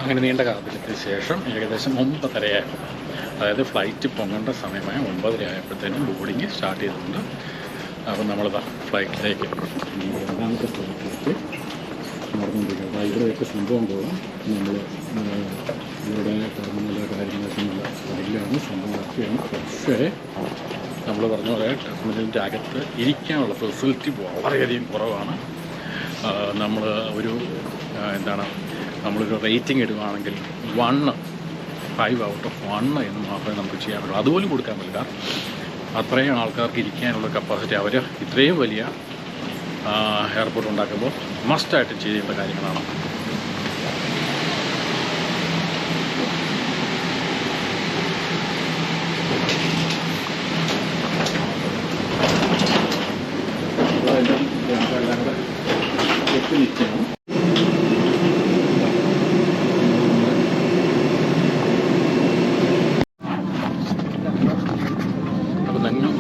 അങ്ങനെ നീണ്ട കാത്തിരിപ്പിന് ശേഷം ഏകദേശം 9:30 അതായത് ഫ്ലൈറ്റ് പൊങ്ങേണ്ട സമയമായ 9:30 ആയപ്പോഴത്തേനും ബോർഡിങ് സ്റ്റാർട്ട് ചെയ്തിട്ടുണ്ട്. അപ്പം നമ്മളിതാ ഫ്ലൈറ്റിലേക്ക് രണ്ടാമത്തെ ഫ്ലൈറ്റിലേക്ക് നടന്നുകൊണ്ടിരിക്കുന്നത്. ഇവിടെയൊക്കെ സംഭവം പോകാം. നമ്മൾ ഇവിടെ ടെർമിനൽ കാര്യങ്ങളൊക്കെയുള്ള അതിലാണ് സംഭവമൊക്കെയാണ്. പക്ഷേ നമ്മൾ പറഞ്ഞ പോലെ ടെർമിനലിൻ്റെ അകത്ത് ഇരിക്കാനുള്ള ഫെസിലിറ്റി വളരെയധികം കുറവാണ്. നമ്മൾ നമ്മളൊരു റേറ്റിംഗ് ഇടുകയാണെങ്കിൽ 5 out of 1 എന്ന് മാത്രമേ നമുക്ക് ചെയ്യാൻ പറ്റുള്ളൂ. അതുപോലും കൊടുക്കാൻ പറ്റില്ല. അത്രയും ആൾക്കാർക്ക് ഇരിക്കാനുള്ള കപ്പാസിറ്റി അവർ ഇത്രയും വലിയ എയർപോർട്ട് ഉണ്ടാക്കുമ്പോൾ മസ്റ്റായിട്ട് ചെയ്യേണ്ട കാര്യങ്ങളാണ്.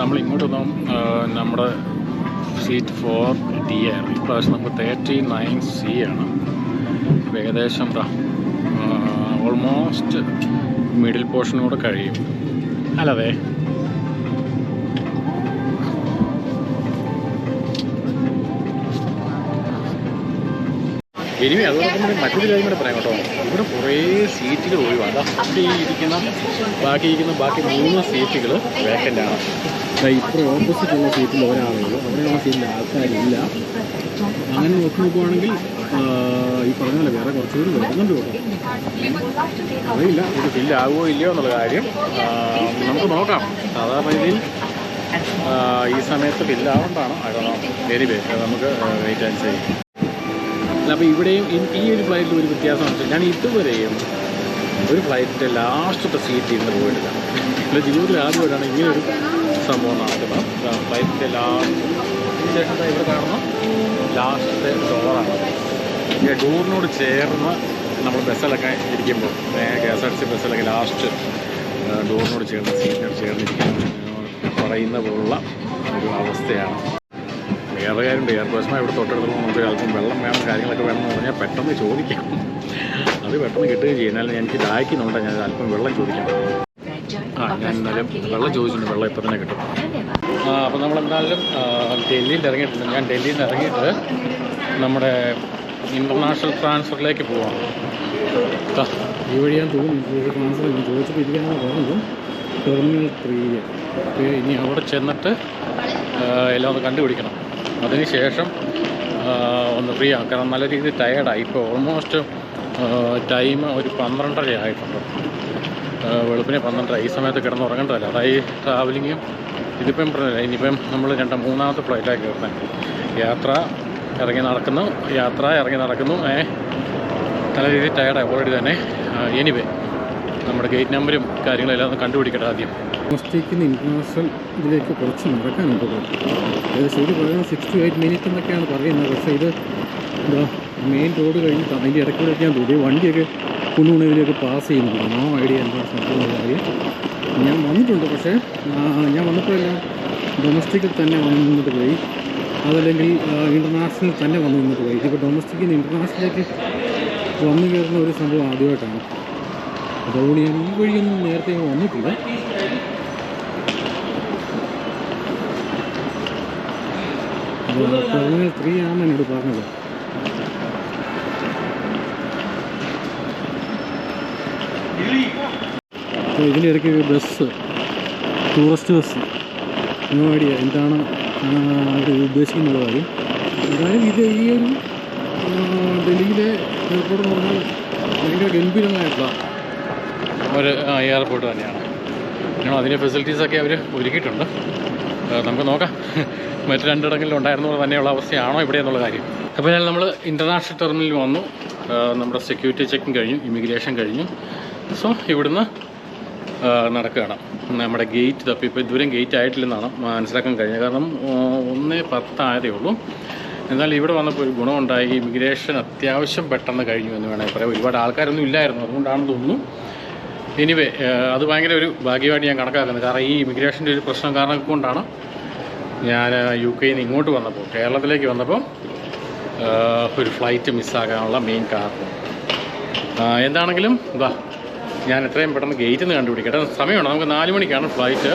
നമ്മളിങ്ങോട്ടൊന്നും നമ്മുടെ സീറ്റ് 4D ആയിരുന്നു. ഇപ്രാവശ്യം നമുക്ക് 39C ആണ്. ഏകദേശം ഓൾമോസ്റ്റ് മിഡിൽ പോർഷനൂടെ കഴിയും. അല്ലതെ ഇനി അതോടൊപ്പം കൂടി മറ്റൊരു കാര്യം കൂടെ പറയാം കേട്ടോ. ഇവിടെ കുറേ സീറ്റുകൾ ഒഴിവാണ്. ബാക്കി 3 സീറ്റുകൾ വേക്കൻ്റാണ്. ഇപ്പോൾ ഓപ്പോസിറ്റുള്ള സീറ്റിൽ ഒരാളുള്ളൂ. അവിടെയുള്ള സീറ്റിൽ ആൾക്കാരില്ല. അങ്ങനെ നോക്കുവാണെങ്കിൽ ഈ പറഞ്ഞ പോലെ വേറെ കുറച്ചുകൂടി വരുന്നുണ്ട് കേട്ടോ. അറിയില്ല ഇത് ഫില്ലാകുമോ ഇല്ലയോ എന്നുള്ള കാര്യം നമുക്ക് നോക്കാം. സാധാരണ രീതിയിൽ ഈ സമയത്ത് ഫില്ലാവേണ്ടതാണ്. എനിവേ നമുക്ക് വെയിറ്റ് ആൻഡ് സീ. അപ്പോൾ ഇവിടെയും ഈ ഒരു ഫ്ലൈറ്റിൽ ഒരു വ്യത്യാസം എന്ന് വെച്ചാൽ ഞാൻ ഇതുവരെയും ഒരു ഫ്ലൈറ്റിൻ്റെ ലാസ്റ്റത്തെ സീറ്റ് ഇരുന്ന് പോയിട്ടില്ല. എൻ്റെ ജീവിതത്തിൽ ആദ്യമായിട്ടാണ് ഇങ്ങനൊരു സംഭവം നടക്കുന്നത്. ഫ്ലൈറ്റിൻ്റെ ലാസ്റ്റ് ശേഷം ഇവിടെ കാണുന്ന ലാസ്റ്റത്തെ ഡോറാണ്. ഈ ഡോറിനോട് ചേർന്ന് നമ്മൾ ബസ്സിലൊക്കെ ഇരിക്കുമ്പോൾ KSRTC ബസ്സിലൊക്കെ ലാസ്റ്റ് ഡോറിനോട് ചേർന്ന് സീറ്റിനോട് ചേർന്നിരിക്കാൻ പറയുന്ന പോലുള്ള ഒരു അവസ്ഥയാണ്. വേറെ കാര്യമുണ്ട്. എയർപോർട്ട്സ്മായി ഇവിടെ തൊട്ടടുത്ത് നമുക്ക് അല്പം വെള്ളം വേണം, കാര്യങ്ങളൊക്കെ വേണമെന്ന് പറഞ്ഞാൽ പെട്ടെന്ന് ചോദിക്കാം. അത് പെട്ടെന്ന് കിട്ടുകയും ചെയ്യും. എന്നാലും എനിക്ക് ദാഹിക്കുന്നുണ്ട്. ഞാൻ അല്പം വെള്ളം ചോദിക്കാം. ഞാൻ എന്നാലും വെള്ളം ചോദിച്ചിട്ടുണ്ട്. വെള്ളം ഇപ്പം തന്നെ കിട്ടും. അപ്പോൾ നമ്മളെന്തായാലും ഡൽഹിയിൽ ഇറങ്ങിയിട്ടുണ്ട്. ഞാൻ ഡൽഹിയിൽ നിന്ന് ഇറങ്ങിയിട്ട് നമ്മുടെ ഇൻ്റർനാഷണൽ ട്രാൻസ്ഫറിലേക്ക് പോവാം. ഈ വഴി ഞാൻ ട്രാൻസ്ഫർ ചോദിച്ചപ്പോൾ ഇരിക്കാനാണ് പറഞ്ഞത്. ടെർമിനൽ 3. ഇനി അവിടെ ചെന്നിട്ട് എല്ലാം ഒന്ന് കണ്ടുപിടിക്കണം. അതിന് ശേഷം ഒന്ന് ഫ്രീ ആക്കാം. കാരണം നല്ല രീതിയിൽ ടയേർഡായി. ഇപ്പോൾ ഓൾമോസ്റ്റ് ടൈം ഒരു 12:30 ആയിട്ടുണ്ട്. വെളുപ്പിനെ 12:30. ഈ സമയത്ത് കിടന്ന് ഉറങ്ങേണ്ടതല്ല. അതായത് ട്രാവലിങ്ങും ഇതിപ്പം പറഞ്ഞില്ല. ഇനിയിപ്പം നമ്മൾ 3-ാമത്തെ ഫ്ലൈറ്റായി കയറുന്നത്. യാത്ര ഇറങ്ങി നടക്കുന്നു. നല്ല രീതിയിൽ ടയേർഡായി ഓൾറെഡി തന്നെ. എനിവേ നമ്മുടെ ഗേറ്റ് നമ്പരും കാര്യങ്ങളെല്ലാം ഒന്ന് കണ്ടുപിടിക്കട്ടെ ആദ്യം. ഡൊമസ്റ്റിക്കിൽ നിന്ന് ഇൻ്റർനാഷണൽ ഇതിലേക്ക് കുറച്ച് നടക്കാനുണ്ട്. ശരി പറയുന്നത് 6 to 8 മിനിറ്റ് എന്നൊക്കെയാണ് പറയുന്നത്. പക്ഷേ ഇത് എന്താ മെയിൻ റോഡ് കഴിഞ്ഞിട്ട് അതിൻ്റെ ഇടയ്ക്കൂടെയൊക്കെ ഞാൻ തോന്നി വണ്ടിയൊക്കെ കുണ്ണുകുണവിലേക്ക് പാസ് ചെയ്യുന്നുണ്ട്. നോ ഐഡിയ എന്താ സംഭവം കാര്യം. ഞാൻ വന്നിട്ടുണ്ട്. പക്ഷേ ഞാൻ വന്നപ്പോഴെല്ലാം ഡൊമസ്റ്റിക്കിൽ തന്നെ വന്ന് നിന്നിട്ട് പോയി. അതല്ലെങ്കിൽ ഇൻ്റർനാഷണൽ തന്നെ വന്ന് നിന്നിട്ട് പോയി. ഇതിപ്പോൾ ഡൊമസ്റ്റിക്കിൽ നിന്ന് ഇൻ്റർനാഷണലിലേക്ക് വന്നു കയറുന്ന ഒരു സംഭവം ആദ്യമായിട്ടാണ്. അതുകൊണ്ട് ഞാൻ ഈ വഴിയൊന്നും നേരത്തെ വന്നിട്ടില്ല. ടെർമിനൽ 3 ആണെന്ന് എന്നോട് പറഞ്ഞത്. അപ്പോൾ ഇതിലിടയ്ക്ക് bus, tourist bus, no idea എന്താണ് അവർ ഉദ്ദേശിക്കുന്ന കാര്യം. അതായത് ഇത് ഈ ഒരു ഡൽഹിയിലെ എയർപോർട്ട് എന്ന് പറഞ്ഞാൽ ഭയങ്കര ഗംഭീരമായിട്ടുള്ള ഒരു എയർപോർട്ട് തന്നെയാണ്. അതിൻ്റെ ഫെസിലിറ്റീസൊക്കെ അവർ ഒരുക്കിയിട്ടുണ്ട്. നമുക്ക് നോക്കാം മറ്റ് രണ്ടിടങ്ങളിൽ ഉണ്ടായിരുന്ന പോലെ തന്നെയുള്ള അവസ്ഥയാണോ ഇവിടെ എന്നുള്ള കാര്യം. അപ്പോൾ നമ്മൾ ഇൻ്റർനാഷണൽ ടെർമിനലിൽ വന്നു. നമ്മുടെ സെക്യൂരിറ്റി ചെക്കിങ് കഴിഞ്ഞു, ഇമിഗ്രേഷൻ കഴിഞ്ഞു. സോ ഇവിടുന്ന് നടക്കുകയാണ്. നമ്മുടെ ഗേറ്റ് തപ്പി ഇപ്പോൾ ഇതുവരെയും ഗേറ്റ് ആയിട്ടില്ലെന്നാണ് മനസ്സിലാക്കാൻ കഴിഞ്ഞത്. കാരണം 1:10 ആയതേ ഉള്ളൂ. എന്നാൽ ഇവിടെ വന്നപ്പോൾ ഒരു ഗുണമുണ്ടായി. ഇമിഗ്രേഷൻ അത്യാവശ്യം പെട്ടെന്ന് കഴിഞ്ഞു എന്ന് വേണമെങ്കിൽ പറയാം. ഒരുപാട് ആൾക്കാരൊന്നും ഇല്ലായിരുന്നു, അതുകൊണ്ടാണെന്ന് തോന്നുന്നു. എനിവേ അത് ഭയങ്കര ഒരു ഭാഗ്യമായിട്ട് ഞാൻ കണക്കാക്കുന്നത്. കാരണം ഈ ഇമിഗ്രേഷൻ്റെ ഒരു പ്രശ്നം കാരണം കൊണ്ടാണ് ഞാൻ UK നിന്ന് ഇങ്ങോട്ട് വന്നപ്പോൾ, കേരളത്തിലേക്ക് വന്നപ്പോൾ ഒരു ഫ്ലൈറ്റ് മിസ്സാകാനുള്ള മെയിൻ കാരണം. എന്താണെങ്കിലും ഇതാ ഞാൻ എത്രയും പെട്ടെന്ന് ഗേറ്റിൽ നിന്ന് കണ്ടുപിടിക്കട്ടെ. സമയമുണ്ട്, നമുക്ക് 4 മണിക്കാണ് ഫ്ലൈറ്റ്.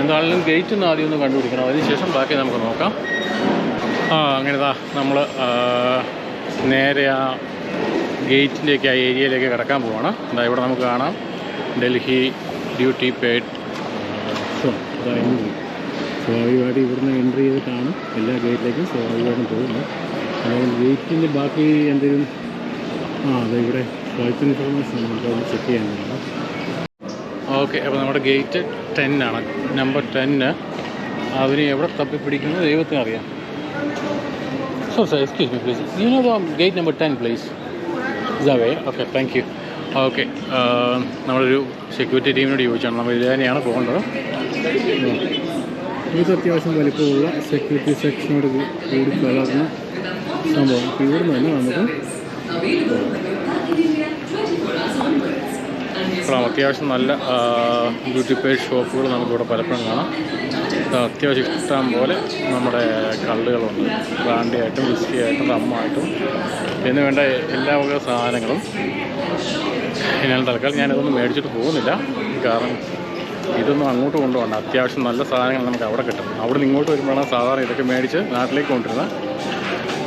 എന്താണെങ്കിലും ഗേറ്റിൽ നിന്ന് ആദ്യം ഒന്ന് കണ്ടുപിടിക്കണം, അതിനുശേഷം ബാക്കി നമുക്ക് നോക്കാം. അങ്ങനെ നമ്മൾ നേരെ ആ ഗേറ്റിൻ്റെയൊക്കെ ആ ഏരിയയിലേക്ക് കിടക്കാൻ പോവാണ്. എന്താ ഇവിടെ നമുക്ക് കാണാം ഡൽഹി ഡ്യൂട്ടി പെയ്ഡ് സ്വാഭാവികമായിട്ട് ഇവിടുന്ന് എൻട്രി ചെയ്തിട്ടാണ് എല്ലാ ഗേറ്റിലേക്കും സ്വാഭാവികമായിട്ടും പോകുന്നത്. അതുകൊണ്ട് ഗേറ്റിൻ്റെ ബാക്കി എന്തെങ്കിലും ഇവിടെ ഫ്ലൈറ്റ് ഇൻഫർമേഷൻ നമുക്കത് ചെക്ക് ചെയ്യാനുണ്ട്. ഓക്കെ, അപ്പോൾ നമ്മുടെ ഗേറ്റ് 10 ആണ്, നമ്പർ 10. അവന് എവിടെ തപ്പിപ്പിടിക്കുന്നത് ദൈവത്തിന് അറിയാം. Excuse me please, you know the gate number 10 please? ഇതാവേ. Okay, thank you. ഓക്കെ, നമ്മളൊരു സെക്യൂരിറ്റി ടീമിനോട് ചോദിച്ചാണ്, നമ്മൾ ഇത് തന്നെയാണ് പോകേണ്ടത്. ഇത് അത്യാവശ്യം വലിപ്പമുള്ള സെക്യൂരിറ്റി സെക്ഷനോട് കൂടി കലർന്ന സംഭവം. അപ്പോൾ ഇവിടുന്ന് തന്നെ നമുക്ക് അത്യാവശ്യം നല്ല ബ്യൂട്ടി പെയ്ഡ് ഷോപ്പുകൾ നമുക്കിവിടെ പലപ്പോഴും കാണാം. അത്യാവശ്യം ഇഷ്ടം പോലെ നമ്മുടെ കള്ളുകളുണ്ട്, ബ്രാൻഡി ആയിട്ടും വിസ്കി ആയിട്ടും റമ്മായിട്ടും എന്ന് വേണ്ട എല്ലാ വക സാധനങ്ങളും. എന്നാൽ തൽക്കാലം ഞാനിതൊന്നും മേടിച്ചിട്ട് പോകുന്നില്ല, കാരണം ഇതൊന്നും അങ്ങോട്ട് കൊണ്ടുപോകണ്ട. അത്യാവശ്യം നല്ല സാധനങ്ങൾ നമുക്ക് അവിടെ കിട്ടും. അവിടെ നിന്ന് ഇങ്ങോട്ട് വരുമ്പോഴാണ് സാധാരണ ഇതൊക്കെ മേടിച്ച് നാട്ടിലേക്ക് കൊണ്ടുവരുന്നത്.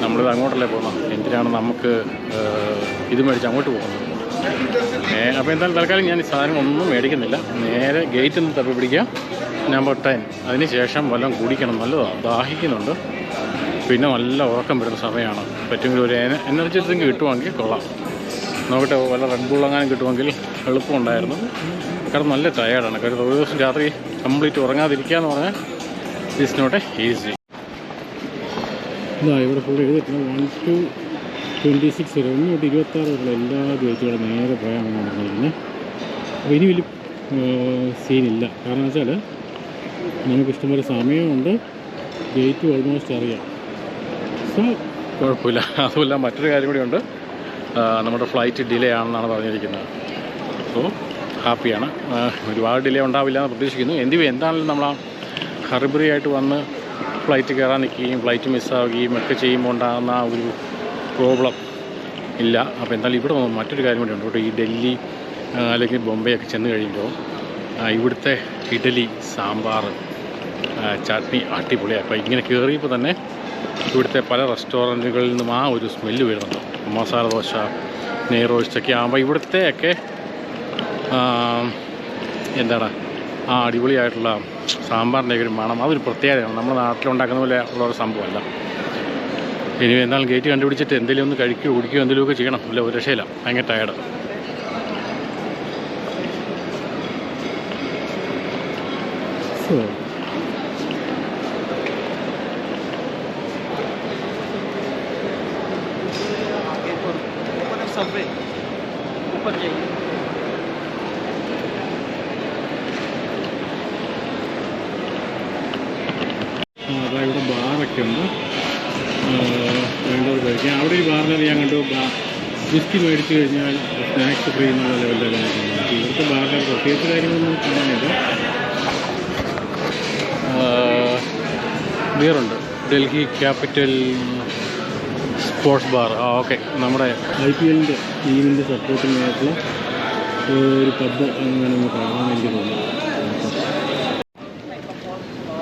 നമ്മളിത് അങ്ങോട്ടല്ലേ പോകുന്നത്, എന്തിനാണ് നമുക്ക് ഇത് മേടിച്ച് അങ്ങോട്ട് പോകുന്നത്? അപ്പോൾ എന്തായാലും തൽക്കാലം ഞാൻ ഈ സാധനം ഒന്നും മേടിക്കുന്നില്ല. നേരെ ഗേറ്റിൽ നിന്ന് തപ്പി പിടിക്കുക, നമ്പർ 10. അതിന് ശേഷം വല്ലതും കുടിക്കണം, നല്ലതാണ്, ദാഹിക്കുന്നുണ്ട്. പിന്നെ നല്ല ഉറക്കം വരുന്ന സമയമാണ്. പറ്റുമെങ്കിൽ ഒരു എനർജി ഡ്രിങ്ക് കിട്ടുവാണെങ്കിൽ കൊള്ളാം. നോക്കട്ടെ, വല്ല റെഡ് ബുൾ എങ്ങാനും കിട്ടുമെങ്കിൽ എളുപ്പമുണ്ടായിരുന്നു. കാരണം നല്ല ടയേർഡാണ്. കാര്യം ഒരു ദിവസം രാത്രി കംപ്ലീറ്റ് ഉറങ്ങാതിരിക്കുക എന്ന് പറഞ്ഞാൽ ഇറ്റ്സ് നോട്ട് ഈസി. ഇവിടെ ഫുൾ എഴുതിയിട്ടുണ്ട് 1 to 26 വരെ, 1 തൊട്ട് 26 വരെയുള്ള എല്ലാ ഗേറ്റുകളും നേരെ പോയാണ് പറഞ്ഞിരിക്കുന്നത്. അപ്പോൾ ഇനി വലിയ സീനില്ല, കാരണം വെച്ചാൽ നമുക്കിഷ്ടംപോലെ സമയമുണ്ട്, ഗേറ്റ് ഓൾമോസ്റ്റ് അറിയാം. സോ കുഴപ്പമില്ല. അതുമല്ല മറ്റൊരു കാര്യം കൂടിയുണ്ട്, നമ്മുടെ ഫ്ലൈറ്റ് ഡിലേ ആണെന്നാണ് പറഞ്ഞിരിക്കുന്നത്. സോ ഹാപ്പിയാണ്. ഒരുപാട് ഡിലേ ഉണ്ടാവില്ല എന്ന് പ്രതീക്ഷിക്കുന്നു. എന്താണെങ്കിലും നമ്മൾ ആ ഹറിബറി ആയിട്ട് വന്ന് ഫ്ലൈറ്റ് കയറാൻ നിൽക്കുകയും ഫ്ലൈറ്റ് മിസ്സാവുകയും ഒക്കെ ചെയ്യുമ്പോൾ ഉണ്ടാകുന്ന ആ ഒരു പ്രോബ്ലം ഇല്ല. അപ്പോൾ എന്തായാലും ഇവിടെ മറ്റൊരു കാര്യം കൂടി ഉണ്ട് കേട്ടോ. ഈ ഡൽഹി അല്ലെങ്കിൽ ബോംബെ ഒക്കെ ചെന്ന് കഴിയുമ്പോൾ ഇവിടുത്തെ ഇഡലി, സാമ്പാർ, ചട്നി അടിപൊളിയാണ്. അപ്പോൾ ഇങ്ങനെ കയറിയപ്പോൾ തന്നെ ഇവിടുത്തെ പല റെസ്റ്റോറൻറ്റുകളിൽ നിന്നും ആ ഒരു സ്മെല്ല് വരുന്നുണ്ട്. മസാല ദോശ, നെയ് റോസ്റ്റൊക്കെ ആകുമ്പോൾ ഇവിടുത്തെയൊക്കെ എന്താണ് ആ അടിപൊളിയായിട്ടുള്ള സാമ്പാറിൻ്റെ ഒരു മണം, അതൊരു പ്രത്യേകതയാണ്. നമ്മുടെ നാട്ടിലുണ്ടാക്കുന്ന പോലെ ഉള്ളൊരു സംഭവമല്ല. ഇനി എന്നാലും ഗേറ്റ് കണ്ടുപിടിച്ചിട്ട് എന്തെങ്കിലും ഒന്ന് കഴിക്കുകയോ കുടിക്കുകയോ എന്തെങ്കിലുമൊക്കെ ചെയ്യണം. ഇല്ല, ഒരു രക്ഷയില്ല, ഭയങ്കര ടയർഡ്. ഇവിടെ ബാറൊക്കെ ഉണ്ട്, വേണ്ടവർ കഴിക്കാം. അവിടെ ഒരു ബാറിൽ ഞാൻ കണ്ടു, വിസ്കി മേടിച്ച് കഴിഞ്ഞാൽ സ്നാക്സ് ഫ്രീ എന്നുള്ള ലെവലിലൊക്കെ നോക്കുന്നത്. ഇവിടുത്തെ ബാറിൽ പ്രത്യേകിച്ച് കാര്യങ്ങളൊന്നും കാണാനില്ല. ബിയറുണ്ട്, Delhi capital sports bar. Okay, നമ്മുടെ IPLൻ്റെ ടീമിൻ്റെ സപ്പോർട്ടിനായിട്ടുള്ള ഒരു പബ് അങ്ങനെ ഒന്ന് കാണാൻ എനിക്ക് തോന്നുന്നു.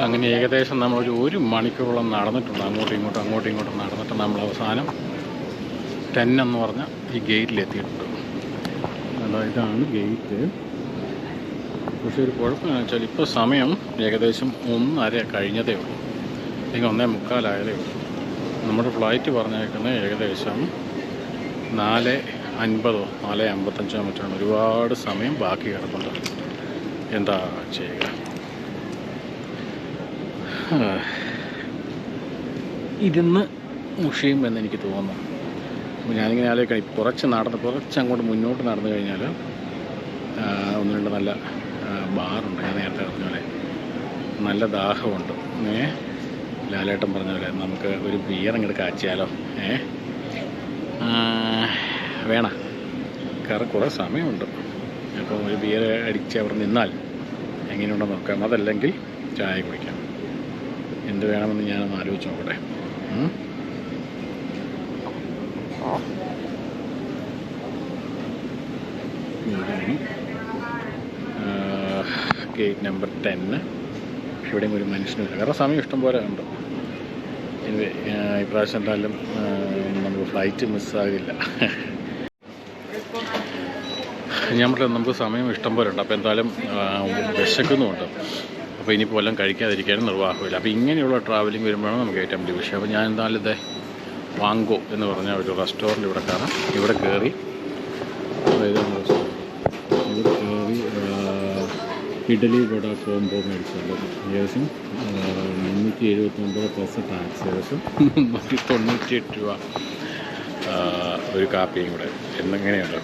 അങ്ങനെ ഏകദേശം നമ്മളൊരു 1 മണിക്കൂറോളം നടന്നിട്ടുണ്ട്, അങ്ങോട്ടും ഇങ്ങോട്ടും നടന്നിട്ട് നമ്മൾ അവസാനം 10 എന്ന് പറഞ്ഞ ഈ ഗേറ്റിലെത്തിയിട്ടുണ്ട്. ഇതാണ് ഗേറ്റ്. പക്ഷേ ഒരു കുഴപ്പമെന്ന് വെച്ചാൽ ഇപ്പോൾ സമയം ഏകദേശം 1:30 കഴിഞ്ഞതേ ഉള്ളൂ, അല്ലെങ്കിൽ 1:45 ഉള്ളൂ. നമ്മുടെ ഫ്ലൈറ്റ് പറഞ്ഞേക്കുന്നത് ഏകദേശം 4:50 4:55 മറ്റാണ്. ഒരുപാട് സമയം ബാക്കി കിടക്കുന്നുണ്ട്. എന്താ ചെയ്യുക? ഇരുന്ന് മുഷിയുമെന്ന് എനിക്ക് തോന്നുന്നു. അപ്പോൾ ഞാനിങ്ങനെ ആലോചിക്കണം, കുറച്ചങ്ങോട്ട് മുന്നോട്ട് നടന്നു കഴിഞ്ഞാൽ 1-2 നല്ല ബാറുണ്ട്. ഞാൻ നേരത്തെ പറഞ്ഞ പോലെ നല്ല ദാഹമുണ്ട്. ലാലേട്ടൻ പറഞ്ഞ പോലെ നമുക്ക് ഒരു ബിയർ അങ്ങോട്ട് കാച്ചിയാലോ? വേണം, കാരണം കുറേ സമയമുണ്ട്. അപ്പോൾ ഒരു ബിയർ അടിച്ച് അവിടെ നിന്നാൽ എങ്ങനെയുണ്ടെന്ന് നോക്കാം. അതല്ലെങ്കിൽ ചായ കുടിക്കാം. എന്ത് വേണമെന്ന് ഞാനൊന്ന് ആലോചിച്ച് നോക്കട്ടെ. Gate number 10. ഇവിടെയും ഒരു മനുഷ്യനില്ല, കാരണം സമയം ഇഷ്ടം പോലെ ഉണ്ട്. എനിവേ ഇപ്രാവശ്യം എന്തായാലും നമുക്ക് ഫ്ലൈറ്റ് മിസ്സാകില്ല. ഞാൻ പറഞ്ഞത് നമുക്ക് സമയം ഇഷ്ടം പോലെ ഉണ്ട്. അപ്പോൾ എന്തായാലും വിശക്കുന്നുമുണ്ട്. അപ്പോൾ ഇനിയിപ്പോൾ എല്ലാം കഴിക്കാതിരിക്കാനും നിർവാഹമില്ല. അപ്പോൾ ഇങ്ങനെയുള്ള ട്രാവലിംഗ് വരുമ്പോഴാണ് നമുക്ക് ഏറ്റവും വലിയ വിഷയം. അപ്പോൾ ഞാൻ എന്തായാലും ഇതേ വാങ്കോ എന്ന് പറഞ്ഞ ഒരു റെസ്റ്റോറൻറ്റ് ഇവിടെ കാണാം. ഇവിടെ കയറി ഇഡലി വട കോംബോ മേടിച്ചുണ്ട്. ഏകദേശം 379 പ്ലസ് ടാക്സ്, ഏകദേശം 398 രൂപ ഒരു കാപ്പിയും കൂടെ. എന്നെങ്ങനെയുണ്ട്?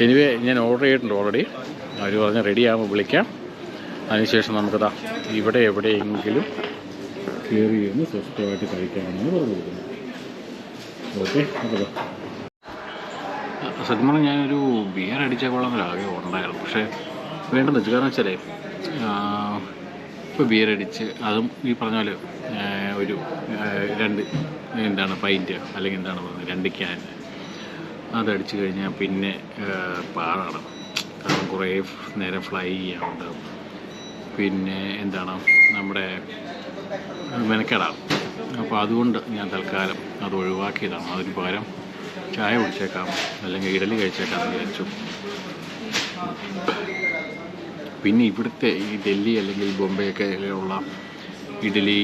എനിവേ ഞാൻ ഓർഡർ ചെയ്തിട്ടുണ്ട് ഓൾറെഡി. അവർ പറഞ്ഞ് റെഡി ആകുമ്പോൾ വിളിക്കാം. അതിനുശേഷം നമുക്കതാ ഇവിടെ എവിടെയെങ്കിലും കയറി ഒന്ന് സ്വസ്ഥമായിട്ട് കഴിക്കാമെന്നാണ് പറഞ്ഞു കൊടുക്കുന്നത്. ഓക്കെ, അപ്പോൾ സത്യം പറഞ്ഞാൽ ഞാനൊരു ബിയർ അടിച്ച കൊള്ളാമെന്നൊരാഗ്രഹം ഉണ്ടായിരുന്നു. പക്ഷേ വേണ്ടെന്ന് വെച്ചു. കാരണം വെച്ചാലേ ഇപ്പോൾ ബിയർ അടിച്ച് അതും ഈ പറഞ്ഞ പോലെ ഒരു 2 പൈൻറ്റ് അല്ലെങ്കിൽ എന്താണ് പറയുന്നത് 2 ക്യാൻ അതടിച്ച് കഴിഞ്ഞാൽ പിന്നെ പാടാണ്. കാരണം കുറേ നേരം ഫ്ലൈ ചെയ്യാറുണ്ട്. പിന്നെ നമ്മുടെ മെനക്കേടാണ്. അപ്പോൾ അതുകൊണ്ട് ഞാൻ തൽക്കാലം അത് ഒഴിവാക്കിയതാണ്. അതിന് പകരം ചായ കുടിച്ചേക്കാം അല്ലെങ്കിൽ ഇഡലി കഴിച്ചേക്കാമെന്ന് വിചാരിച്ചു. പിന്നെ ഇവിടുത്തെ ഈ ഡൽഹി അല്ലെങ്കിൽ ബോംബെയൊക്കെ ഉള്ള ഇഡലി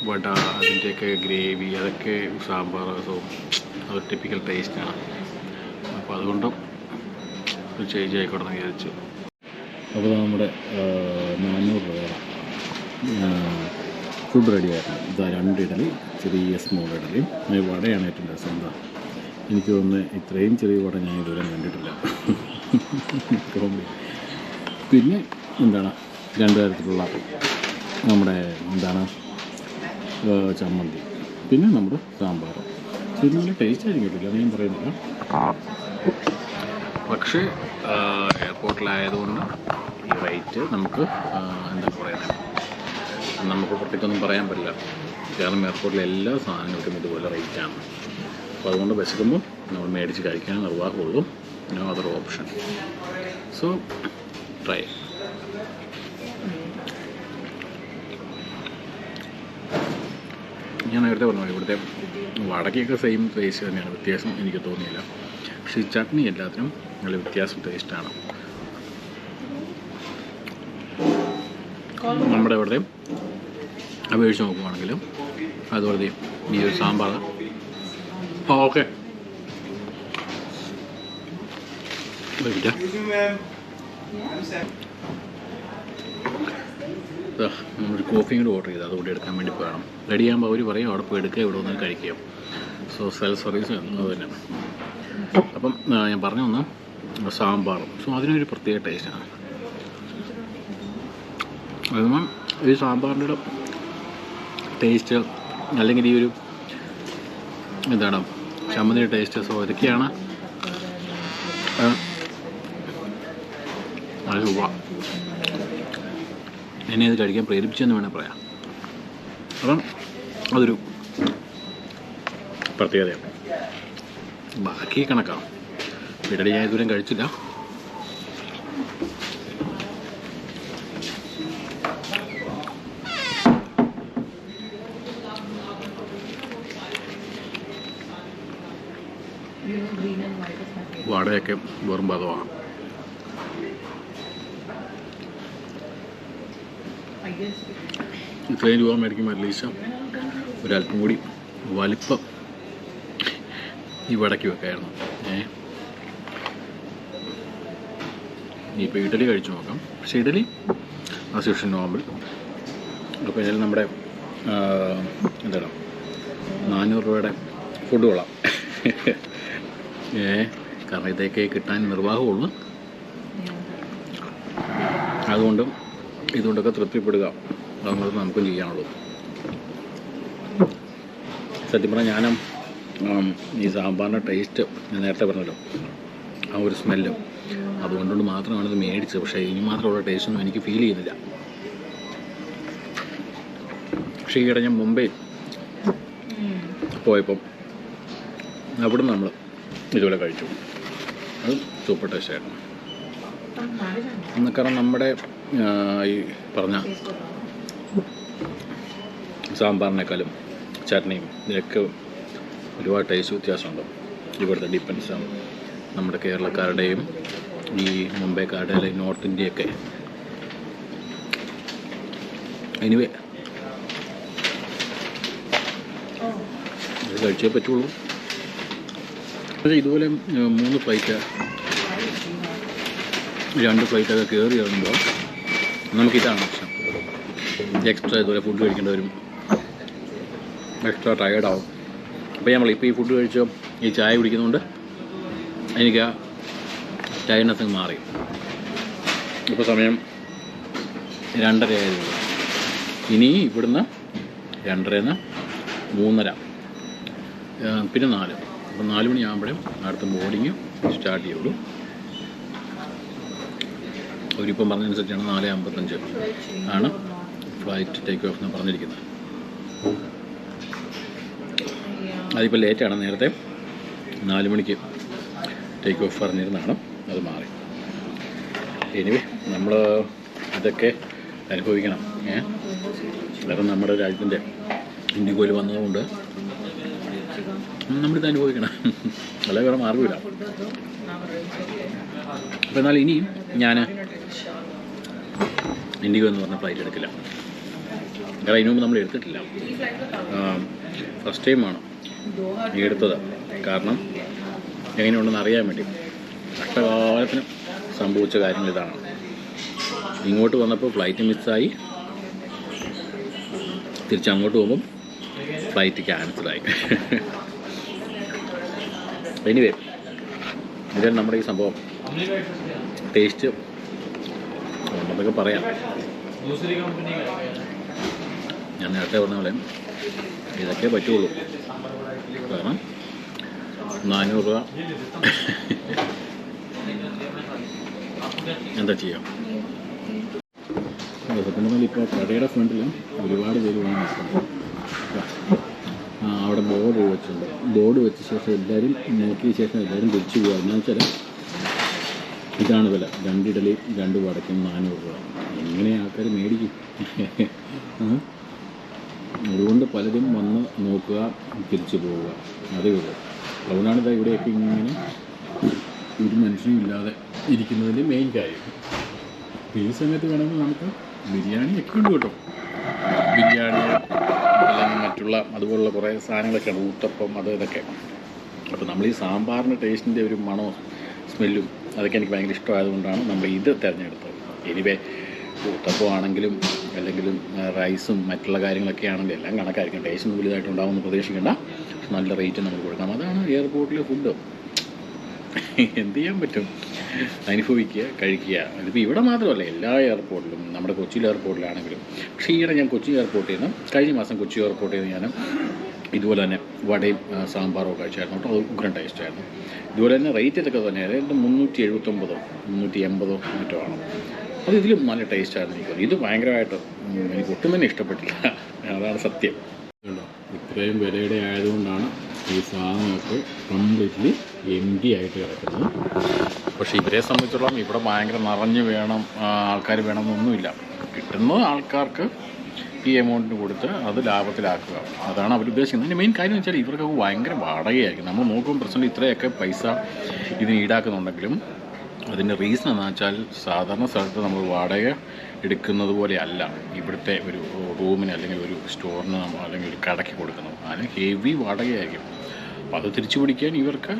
വട അതിൻ്റെയൊക്കെ ഗ്രേവി അതൊക്കെ സാമ്പാർ അത് ടിപ്പിക്കൽ ടേസ്റ്റാണ്. അപ്പോൾ അതുകൊണ്ടും ഒരു ചേഞ്ച് ആയിക്കോട്ടെന്ന് വിചാരിച്ചു. അപ്പോൾ നമ്മുടെ 400 രൂപ ഫുഡ് റെഡിയായിരുന്നു. ഇതാ 2 ഇഡലി, ചെറിയ സ്മോൾ ഇഡലി. വടയാണ് ഏറ്റവും രസം. എന്താ എനിക്ക് തോന്നുന്നത് ഇത്രയും ചെറിയ വട ഞാൻ ഇതുവരെ കണ്ടിട്ടില്ല. പിന്നെ 2 തരത്തിലുള്ള നമ്മുടെ ചമ്മന്തി, പിന്നെ നമ്മുടെ സാമ്പാർ. ഇത് നല്ല ടേസ്റ്റ് ആയിരിക്കും കേട്ടില്ല, അത് ഞാൻ പറയുന്നില്ല. പക്ഷേ എയർപോർട്ടിലായതുകൊണ്ട് ഈ റേറ്റ് നമുക്ക് പറയുന്നത് നമുക്ക് പ്രത്യേകിച്ചൊന്നും പറയാൻ പറ്റില്ല. കാരണം എയർപോർട്ടിലെ എല്ലാ സാധനങ്ങൾക്കും ഇതുപോലെ റേറ്റാണ്. അപ്പോൾ അതുകൊണ്ട് വിശക്കുമ്പോൾ നമ്മൾ മേടിച്ച് കഴിക്കാൻ നിർവാഹമുള്ളൂ. No other option. So try. ഞാൻ നേരത്തെ പറഞ്ഞു ഇവിടുത്തെ വടക്കൊക്കെ സെയിം ടേസ്റ്റ് തന്നെയാണ്, വ്യത്യാസം എനിക്ക് തോന്നിയില്ല. പക്ഷേ ഈ ചട്നി എല്ലാത്തിനും നല്ല വ്യത്യാസം ടേസ്റ്റാണ്. നമ്മുടെ ഇവിടുത്തെ അപേക്ഷിച്ച് നോക്കുവാണെങ്കിലും അതുപോലെ ഈ ഒരു സാമ്പാർ ഓക്കെ നമ്മളൊരു കോഫിയും കൂടി ഓർഡർ ചെയ്ത് അതുകൂടി എടുക്കാൻ വേണ്ടി പോകണം. റെഡിയാകുമ്പോൾ അവർ പറയും അവിടെ പോയി എടുക്കുക, ഇവിടെ വന്നാൽ കഴിക്കുക. സോ സെൽഫ് സർവീസ് എന്നത് തന്നെ. അപ്പം ഞാൻ പറഞ്ഞു വന്നു സാമ്പാറും. സോ അതിനൊരു പ്രത്യേക ടേസ്റ്റാണ്. അതുമ്പോൾ ഈ സാമ്പാറിൻ്റെ ടേസ്റ്റ് അല്ലെങ്കിൽ ഈ ഒരു ചമ്മന്തിയുടെ ടേസ്റ്റ്. സോ ഇതൊക്കെയാണ് നല്ല രൂപ എന്നെ ഇത് കഴിക്കാൻ പ്രേരിപ്പിച്ചെന്ന് വേണേൽ പറയാം. അപ്പം അതൊരു പ്രത്യേകതയാണ്. ബാക്കി കണക്കാണ്. ഇഡലി ഞാൻ ഇതുവരെയും കഴിച്ചില്ല. വടയൊക്കെ വെറും പദമാണ്. ഇത്രയും രൂപ മേടിക്കുമ്പോൾ അറ്റ്ലീസ്റ്റ് ഒരല്പം കൂടി വലിപ്പം ഈ വടയ്ക്ക് വെക്കായിരുന്നു. ഇനിയിപ്പോൾ ഇഡലി കഴിച്ചു നോക്കാം. പക്ഷേ ഇഡലി ആസ് യൂഷ്വൽ നോർമൽ. അപ്പോൾ ഇതിൽ നമ്മുടെ 400 രൂപയുടെ ഫുഡ് കൊള്ളാം. കാരണം ഇതൊക്കെ കിട്ടാൻ നിർവാഹമുള്ളൂ. ഇതുകൊണ്ടൊക്കെ തൃപ്തിപ്പെടുക, അതുകൊണ്ട് നമുക്കും ചെയ്യാനുള്ളൂ. സത്യം പറഞ്ഞാൽ ഞാനും ഈ സാമ്പാറിൻ്റെ ടേസ്റ്റ് ഞാൻ നേരത്തെ പറഞ്ഞല്ലോ, ആ ഒരു സ്മെല്ല് അതുകൊണ്ടുകൊണ്ട് മാത്രമാണ് ഇത് മേടിച്ചത്. പക്ഷേ ഇനി മാത്രമുള്ള ടേസ്റ്റൊന്നും എനിക്ക് ഫീൽ ചെയ്യുന്നില്ല. പക്ഷേ ഈയിടെ ഞാൻ മുംബൈ പോയപ്പം അവിടെ നമ്മൾ ഇതുപോലെ കഴിച്ചു. അത് സൂപ്പർ ടേസ്റ്റായിരുന്നു. കാരണം നമ്മുടെ ഈ പറഞ്ഞ സാമ്പാറിനേക്കാളും ചട്നിയും ഇതിനൊക്കെ ഒരുപാട് ടേസ്റ്റ് വ്യത്യാസമുണ്ട്. ഇവിടുത്തെ ഡിപ്പെൻസാണ് നമ്മുടെ കേരളക്കാരുടെയും ഈ മുംബൈക്കാരുടെ അല്ലെങ്കിൽ നോർത്ത് ഇന്ത്യയൊക്കെ. എനിവേ ഇത് കഴിച്ചേ പറ്റുള്ളൂ. ഇതുപോലെ 3 ഫ്ലൈറ്റ് 2 ഫ്ലൈറ്റൊക്കെ കയറി ഇറങ്ങുമ്പോൾ നമുക്കിതാണ് പ്രശ്നം. എക്സ്ട്രാ ഇതുപോലെ ഫുഡ് കഴിക്കേണ്ടി വരും, എക്സ്ട്രാ ടയേർഡാവും. അപ്പോൾ നമ്മളിപ്പോൾ ഈ ഫുഡ് കഴിച്ചോ ഈ ചായ കുടിക്കുന്നതുകൊണ്ട് എനിക്ക് ആ ടയർഡ്നെസ് മാറി. ഇപ്പോൾ സമയം 2:30 ആയതുള്ളൂ. ഇനി ഇവിടുന്ന് 2:30 3:30 പിന്നെ 4. അപ്പോൾ 4 മണിയാകുമ്പോഴും അടുത്ത ബോർഡിങ് സ്റ്റാർട്ട് ചെയ്യുള്ളൂ. അവരിപ്പം പറഞ്ഞതനുസരിച്ചാണ് 4:55 ആണ് ഫ്ലൈറ്റ് ടേക്ക് ഓഫ് എന്ന് പറഞ്ഞിരിക്കുന്നത്. അതിപ്പോൾ ലേറ്റാണ്. നേരത്തെ 4 മണിക്ക് ടേക്ക് ഓഫ് പറഞ്ഞിരുന്നതാണ്, അത് മാറി. എനിവേ നമ്മൾ ഇതൊക്കെ അനുഭവിക്കണം. കാരണം നമ്മുടെ രാജ്യത്തിൻ്റെ ഇൻഡിഗോയിൽ വന്നതുകൊണ്ട് നമ്മളിത് അനുഭവിക്കണം, അല്ല വേറെ മാർഗമില്ല. അപ്പോൾ എന്നാൽ ഇനിയും ഞാൻ ഇൻഡിഗോ എന്ന് പറഞ്ഞ ഫ്ലൈറ്റ് എടുക്കില്ല. കാരണം ഇതിനു മുമ്പ് നമ്മൾ എടുത്തിട്ടില്ല, ഫസ്റ്റ് ടൈമാണ് എടുത്തത്. കാരണം എങ്ങനെയുണ്ടെന്ന് അറിയാൻ വേണ്ടി. കഷ്ടകാലത്തിന് സംഭവിച്ച കാര്യങ്ങൾ ഇതാണ്. ഇങ്ങോട്ട് വന്നപ്പോൾ ഫ്ലൈറ്റ് മിസ്സായി, തിരിച്ചങ്ങോട്ട് പോകുമ്പം ഫ്ലൈറ്റ് ക്യാൻസലായി. എനിവേ ഇതിൽ നമ്മുടെ ഈ സംഭവം ടേസ്റ്റ് ഉണ്ടെന്നൊക്കെ പറയാം. ഞാൻ നേരത്തെ പറഞ്ഞ പോലെ ഇതൊക്കെ പറ്റുള്ളൂ. കാരണം 400 രൂപ എന്താ ചെയ്യാം. സത്യം പറഞ്ഞാൽ ഇപ്പോൾ കടയുടെ ഫ്രണ്ടിലും ഒരുപാട് പേര് വന്ന് നിൽക്കുന്നു. അവിടെ ബോർഡ് വെച്ചിട്ടുണ്ട്. ബോർഡ് വെച്ച ശേഷം എല്ലാവരും നോക്കിയ ശേഷം എല്ലാവരും തിരിച്ചു പോകുക. എന്ന് വെച്ചാൽ ഇതാണ് വില. 2 ഇഡലി 2 വടക്കും 400 രൂപ. എങ്ങനെ ആൾക്കാർ മേടിക്കും? അതുകൊണ്ട് പലരും വന്ന് നോക്കുക, തിരിച്ചു പോവുക, അതേ ഉള്ളൂ. അതുകൊണ്ടാണ് ഇതാ ഇവിടെയൊക്കെ ഇങ്ങനെ ഒരു മനുഷ്യനും ഇല്ലാതെ ഇരിക്കുന്നതിൻ്റെ മെയിൻ കാര്യം. ഈ സമയത്ത് വേണമെങ്കിൽ നമുക്ക് ബിരിയാണി ഒക്കെ ഉണ്ട് കേട്ടോ. ബിരിയാണി അല്ലെങ്കിൽ മറ്റുള്ള അതുപോലുള്ള കുറേ സാധനങ്ങളൊക്കെ ഉണ്ട്, ഊത്തപ്പം അത് ഇതൊക്കെ. അപ്പോൾ നമ്മൾ ഈ സാമ്പാറിൻ്റെ ടേസ്റ്റിൻ്റെ ഒരു മണവും സ്മെല്ലും അതൊക്കെ എനിക്ക് ഭയങ്കര ഇഷ്ടമായതുകൊണ്ടാണ് നമ്മൾ ഇത് തിരഞ്ഞെടുത്തത്. എനിവേ ഊത്തപ്പം ആണെങ്കിലും അല്ലെങ്കിലും റൈസും മറ്റുള്ള കാര്യങ്ങളൊക്കെ ആണെങ്കിലും എല്ലാം കണക്കായിരിക്കും. ടേസ്റ്റ് വലുതായിട്ടുണ്ടാവുമെന്ന് പ്രതീക്ഷിക്കേണ്ട. നല്ല റേറ്റ് നമ്മൾ കൊടുക്കണം. അതാണ് എയർപോർട്ടിലെ ഫുഡ്. എന്ത് ചെയ്യാൻ പറ്റും? അനുഭവിക്കുക, കഴിക്കുക. അതിപ്പോൾ ഇവിടെ മാത്രമല്ല, എല്ലാ എയർപോർട്ടിലും, നമ്മുടെ കൊച്ചി എയർപോർട്ടിലാണെങ്കിലും. പക്ഷേ ഈയിടെ ഞാൻ കൊച്ചി എയർപോർട്ടിൽ നിന്ന് കഴിഞ്ഞ മാസം കൊച്ചി എയർപോർട്ടിൽ നിന്ന് ഞാൻ ഇതുപോലെ തന്നെ വടയും സാമ്പാറും കഴിച്ചായിരുന്നു കേട്ടോ. അത് ഉഗ്രൻ ടേസ്റ്റായിരുന്നു. ഇതുപോലെ തന്നെ റേറ്റ് ഇതൊക്കെ തന്നെ അതായത് 379 380 മറ്റോ ആണ്. അത് ഇതിലും നല്ല ടേസ്റ്റായിരുന്നു എനിക്ക്. ഇത് ഭയങ്കരമായിട്ട് എനിക്ക് ഒട്ടും തന്നെ ഇഷ്ടപ്പെട്ടില്ല, അതാണ് സത്യം. ഇത്രയും വിലയുടെ ആയതുകൊണ്ടാണ് ഈ സാധനമൊക്കെ കംപ്ലീറ്റ്ലി എംറ്റി ആയിട്ട് കിടക്കുന്നത്. പക്ഷേ ഇവരെ സംബന്ധിച്ചിടത്തോളം ഇവിടെ ഭയങ്കര നിറഞ്ഞ് വേണം, ആൾക്കാർ വേണമെന്നൊന്നുമില്ല. കിട്ടുന്ന ആൾക്കാർക്ക് ഈ എമൗണ്ടിന് കൊടുത്ത് അത് ലാഭത്തിലാക്കുക, അതാണ് അവർ ഉദ്ദേശിക്കുന്നത്. അതിൻ്റെ മെയിൻ കാര്യം എന്ന് വെച്ചാൽ ഇവർക്ക് ഭയങ്കര വാടകയായിരിക്കും. നമ്മൾ നോക്കുമ്പോൾ പ്രശ്നം ഇത്രയൊക്കെ പൈസ ഇതിന് ഈടാക്കുന്നുണ്ടെങ്കിലും അതിൻ്റെ റീസൺ എന്താണെന്ന് വെച്ചാൽ സാധാരണ സ്ഥലത്ത് നമ്മൾ വാടക എടുക്കുന്നത് പോലെയല്ല ഇവിടുത്തെ ഒരു റൂമിന് അല്ലെങ്കിൽ ഒരു സ്റ്റോറിന് അല്ലെങ്കിൽ ഒരു കടയ്ക്ക് കൊടുക്കുന്നത്. അതിന് ഹെവി വാടകയായിരിക്കും. അപ്പോൾ അത് തിരിച്ചു പിടിക്കാൻ ഇവർക്ക്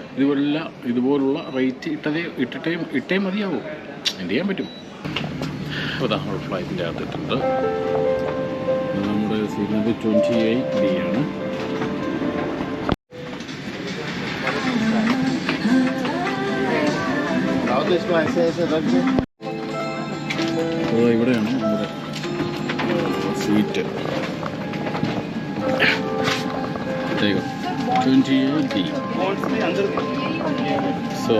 ഇതുപോലുള്ള റേറ്റ് ഇട്ടേ മതിയാവും. എന്ത് ചെയ്യാൻ പറ്റും? അപ്പോൾ നമ്മൾ ഫ്ലൈറ്റിൻ്റെ അകത്തിട്ടുണ്ട്. നമ്മുടെ സീറ്റ് 28D ആണ്. ഇവിടെയാണ് നമ്മുടെ സീറ്റ്. 28D. സോ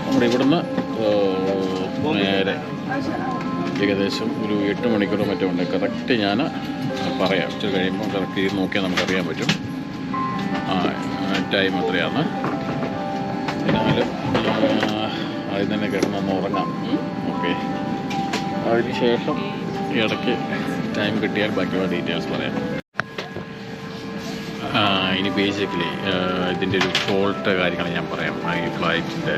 നമ്മുടെ ഇവിടുന്ന് നേരെ ഏകദേശം ഒരു 8 മണിക്കൂർ മറ്റോ ഉണ്ട്. കറക്റ്റ് ഞാൻ പറയാം. ഇച്ചിരി കഴിയുമ്പോൾ കറക്റ്റ് ചെയ്ത് നോക്കിയാൽ നമുക്കറിയാൻ പറ്റും ടൈം എത്രയാണ്. എന്നാൽ തുടങ്ങാം. ഓക്കെ, അതിനുശേഷം ഇടയ്ക്ക് ടൈം കിട്ടിയാൽ ബാക്കിയുള്ള ഡീറ്റെയിൽസ് പറയാം. ഇനി ബേസിക്കലി ഇതിൻ്റെ ഒരു ഫോൾട്ട് കാര്യങ്ങൾ ഞാൻ പറയാം. ഈ ഫ്ലൈറ്റിൻ്റെ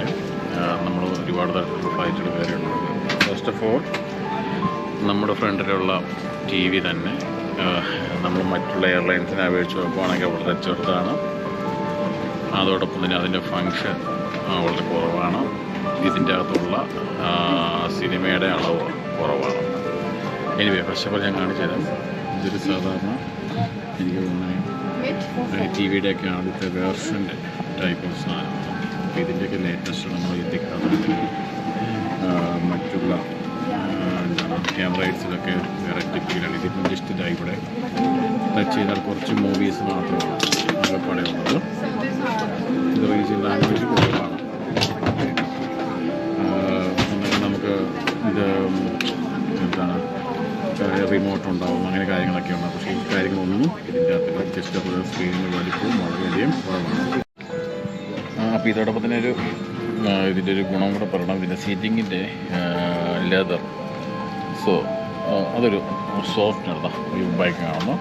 നമ്മൾ ഒരുപാട് തരത്തിലുള്ള ഫ്ലൈറ്റുകൾ കയറിയിട്ടുണ്ട്. ഫസ്റ്റ് ഓഫ് ഓൾ നമ്മുടെ ഫ്രണ്ടിലുള്ള ടി വി തന്നെ നമ്മൾ മറ്റുള്ള എയർലൈൻസിനെ അപേക്ഷിച്ച് നോക്കുകയാണെങ്കിൽ വളരെ ചെറുതാണ്. അതോടൊപ്പം തന്നെ അതിൻ്റെ ഫങ്ഷൻ വളരെ കുറവാണ്. ഇതിൻ്റെ അകത്തുള്ള സിനിമയുടെ അളവ് കുറവാണ്. എനിവേ ഫസ്റ്റ് ഓഫ് ഓൾ ഞാൻ കാണിച്ചു തരാം. ഇതൊരു സാധാരണ എനിക്ക് തോന്നുന്നത് ടി വിയുടെയൊക്കെ ആദ്യത്തെ വേർഷൻ്റെ ടൈപ്പ് ഓഫ് സാധനം. അപ്പോൾ ഇതിൻ്റെയൊക്കെ ലേറ്റസ്റ്റ് നമ്മൾ ഇന്ത്യക്കാർക്ക് മറ്റുള്ള ക്യാമറൈറ്റ്സിലൊക്കെ വേറെ ടിപ്പിലാണ്. ഇതിപ്പം ജസ്റ്റ് ഇതായി ഇവിടെ ടച്ച് ചെയ്താൽ കുറച്ച് മൂവീസ് മാത്രമാണ് ആകെപ്പാടെ ഉള്ളത്. ഇത് റീജിയൻ ലാംഗ്വേജ് കുറവാണ്. നമുക്ക് ഇത് എന്താണ് റിമോട്ട് ഉണ്ടാവും, അങ്ങനെ കാര്യങ്ങളൊക്കെ ഉണ്ട്. പക്ഷേ ഈ കാര്യങ്ങളൊന്നും ഇതിൻ്റെ അകത്ത് ജസ്റ്റ് അപ്പോൾ സ്ക്രീനിൻ്റെ വലിപ്പവും വളരെയധികം കുറവാണ്. അപ്പോൾ ഇതോടൊപ്പം തന്നെ ഇതിൻ്റെ ഒരു ഗുണം കൂടെ പറയണം. ഇതിൻ്റെ സീറ്റിങ്ങിൻ്റെ ലെതർ, സോ അതൊരു സോഫ്റ്റാണ്. ഈ ബൈക്ക് കാണുമ്പോൾ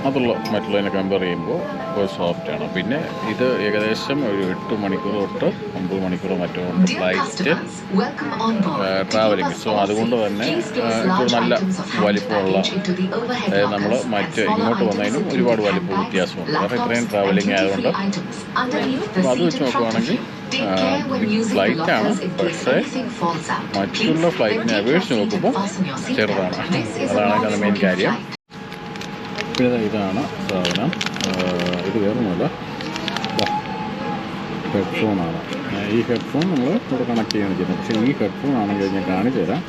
അതുള്ള മറ്റുള്ളതിനെ കമ്പയർ ചെയ്യുമ്പോൾ ഒരു സോഫ്റ്റാണ്. പിന്നെ ഇത് ഏകദേശം ഒരു 8 മണിക്കൂർ തൊട്ട് 9 മണിക്കൂർ മറ്റോ ഫ്ലൈറ്റ് ട്രാവലിംഗ്. സോ അതുകൊണ്ട് തന്നെ ഇപ്പോൾ നല്ല വലിപ്പമുള്ള, അതായത് നമ്മൾ ഇങ്ങോട്ട് വന്നതിനും ഒരുപാട് വലിപ്പ വ്യത്യാസമുണ്ട്. കാരണം ഇത്രയും ട്രാവലിംഗ് ആയതുകൊണ്ട്. അപ്പോൾ അത് വെച്ച് നോക്കുകയാണെങ്കിൽ ഫ്ലൈറ്റാണ്, പക്ഷേ മറ്റുള്ള ഫ്ലൈറ്റിനെ അപേക്ഷിച്ച് നോക്കുമ്പോൾ ചെറുതാണ്. അതാണ് അതിൻ്റെ മെയിൻ കാര്യം. പിന്നെ ഇതാണ് സാധനം. ഇത് വേറൊന്നുമല്ല, ഹെഡ്ഫോണാണ്. ഈ ഹെഡ്ഫോൺ നമ്മൾ ഇവിടെ കണക്ട് ചെയ്യാണ് ചെയ്യുന്നത്. പക്ഷേ ഈ ഹെഡ്ഫോൺ ആണെങ്കിൽ ഞാൻ കാണിച്ചു തരാം.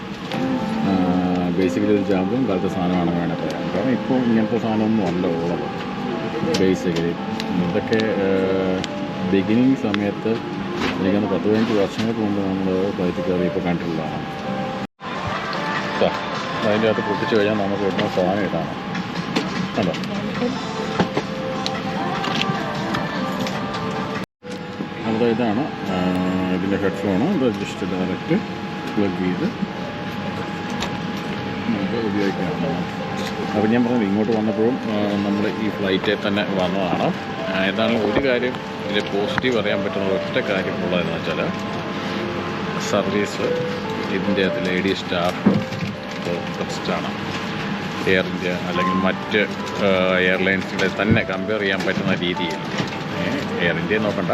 ബേസിക്കലി ഒരു ജാമ്പും കാലത്തെ സാധനമാണെന്ന് വേണേൽ പറയാം. കാരണം ഇപ്പോൾ ഇങ്ങനത്തെ സാധനമൊന്നും അല്ല ഉള്ളത്. ബേസിക്കലി ഇതൊക്കെ ബിഗിനിങ് സമയത്ത് എനിക്കൊന്ന് 10-15 വർഷങ്ങൾക്ക് മുമ്പ് നമ്മൾ ഫ്ലൈറ്റ് കയറി ഇപ്പോൾ കണ്ടിട്ടുള്ളതാണ്. അതിൻ്റെ അകത്ത് പൊട്ടിച്ച് കഴിഞ്ഞാൽ നമുക്ക് ഇടുന്ന സാധനം ഇതാണ്. അല്ല, അപ്പോൾ ഇതാണ് ഇതിൻ്റെ ഹെഡ്ഫോണ്. ഇത് ജസ്റ്റ് ഡയറക്റ്റ് പ്ലഗ് ചെയ്ത് നമുക്ക് ഉപയോഗിക്കാവുന്നതാണ്. അപ്പോൾ ഞാൻ പറഞ്ഞത് ഇങ്ങോട്ട് വന്നപ്പോഴും നമ്മൾ ഈ ഫ്ലൈറ്റിൽ തന്നെ വന്നതാണ്. ഏതാണ് ഒരു കാര്യം ഇതിൽ പോസിറ്റീവ് അറിയാൻ പറ്റുന്ന ഒറ്റ കാര്യമുള്ളതെന്ന് വെച്ചാൽ സർവീസ്. ഇതിൻ്റെ അകത്ത് ലേഡി സ്റ്റാഫ് ബെസ്റ്റാണ്. എയർ ഇന്ത്യ അല്ലെങ്കിൽ മറ്റ് എയർലൈൻസിൻ്റെ തന്നെ കമ്പയർ ചെയ്യാൻ പറ്റുന്ന രീതിയിൽ, എയർ ഇന്ത്യയെ നോക്കണ്ട,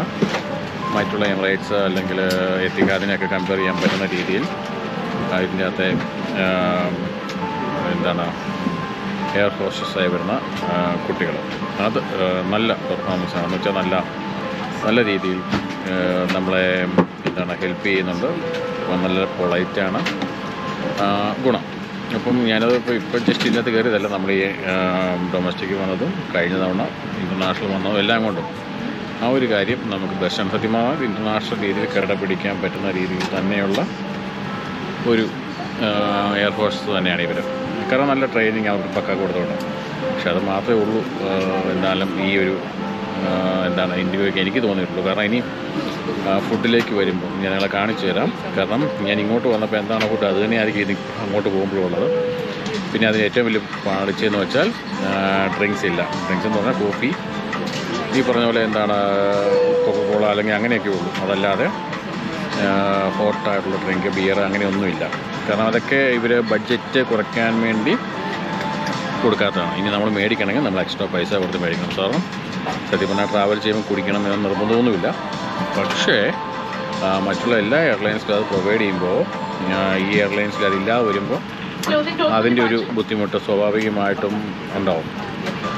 മറ്റുള്ള എമിറേറ്റ്സ് അല്ലെങ്കിൽ എത്തിഹാദിനെയൊക്കെ കമ്പയർ ചെയ്യാൻ പറ്റുന്ന രീതിയിൽ ഇതിൻ്റെ അകത്തെ എന്താണ് എയർ ഹോസ്റ്റസായി വരുന്ന കുട്ടികൾ അത് നല്ല പെർഫോമൻസ് ആണെന്ന് വെച്ചാൽ നല്ല രീതിയിൽ നമ്മളെ എന്താണ് ഹെൽപ്പ് ചെയ്യുന്നുണ്ട്. നല്ല പൊളൈറ്റാണ് ഗുണം. അപ്പം ഞാനത് ഇപ്പോൾ ജസ്റ്റ് ഇതിനകത്ത് കയറിയതല്ല, നമ്മൾ ഈ ഡൊമസ്റ്റിക് വന്നതും കഴിഞ്ഞ തവണ ഇൻ്റർനാഷണൽ വന്നതും എല്ലാം കൊണ്ടും ആ ഒരു കാര്യം നമുക്ക് ദർശനം സത്യമാകാൻ ഇൻ്റർനാഷണൽ രീതിയിൽ കിടപിടിക്കാൻ പറ്റുന്ന രീതിയിൽ തന്നെയുള്ള ഒരു എയർഫോഴ്സ് തന്നെയാണ് ഇവർ. കാരണം നല്ല ട്രെയിനിങ് അവർക്ക് പക്ക കൊടുത്തോണ്ട്. പക്ഷെ അത് മാത്രമേ ഉള്ളൂ എന്നാലും ഈ ഒരു എന്താണ് ഇന്ത്യക്ക് എനിക്ക് തോന്നിയിട്ടുള്ളൂ. കാരണം ഇനി ഫുഡിലേക്ക് വരുമ്പോൾ ഞാൻ നിങ്ങളെ കാണിച്ചു തരാം. കാരണം ഞാൻ ഇങ്ങോട്ട് വന്നപ്പോൾ എന്താണ് ഫുഡ് അത് തന്നെയായിരിക്കും ഇത് അങ്ങോട്ട് പോകുമ്പോഴുള്ളത്. പിന്നെ അതിന് ഏറ്റവും വലിയ പാളിച്ചെന്ന് വെച്ചാൽ ഡ്രിങ്ക്സ് ഇല്ല. ഡ്രിങ്ക്സ് എന്ന് പറഞ്ഞാൽ കോഫി, ഈ പറഞ്ഞ പോലെ എന്താണ് കൊക്കക്കോള അല്ലെങ്കിൽ അങ്ങനെയൊക്കെ ഉള്ളൂ. അതല്ലാതെ ഹോട്ടായിട്ടുള്ള ഡ്രിങ്ക്, ബിയർ അങ്ങനെയൊന്നുമില്ല. കാരണം അതൊക്കെ ഇവർ ബഡ്ജറ്റ് കുറയ്ക്കാൻ വേണ്ടി കൊടുക്കാത്തതാണ്. ഇനി നമ്മൾ മേടിക്കണമെങ്കിൽ നമ്മൾ എക്സ്ട്രാ പൈസ കൊടുത്ത് മേടിക്കണം. കാരണം സത്യം പറഞ്ഞാൽ ട്രാവൽ ചെയ്യുമ്പോൾ കുടിക്കണം എന്ന നിർബന്ധമൊന്നുമില്ല. പക്ഷേ മറ്റുള്ള എല്ലാ എയർലൈൻസിലും അത് പ്രൊവൈഡ് ചെയ്യുമ്പോൾ ഈ എയർലൈൻസിൽ അതില്ലാതെ വരുമ്പോൾ അതിൻ്റെ ഒരു ബുദ്ധിമുട്ട് സ്വാഭാവികമായിട്ടും ഉണ്ടാവും.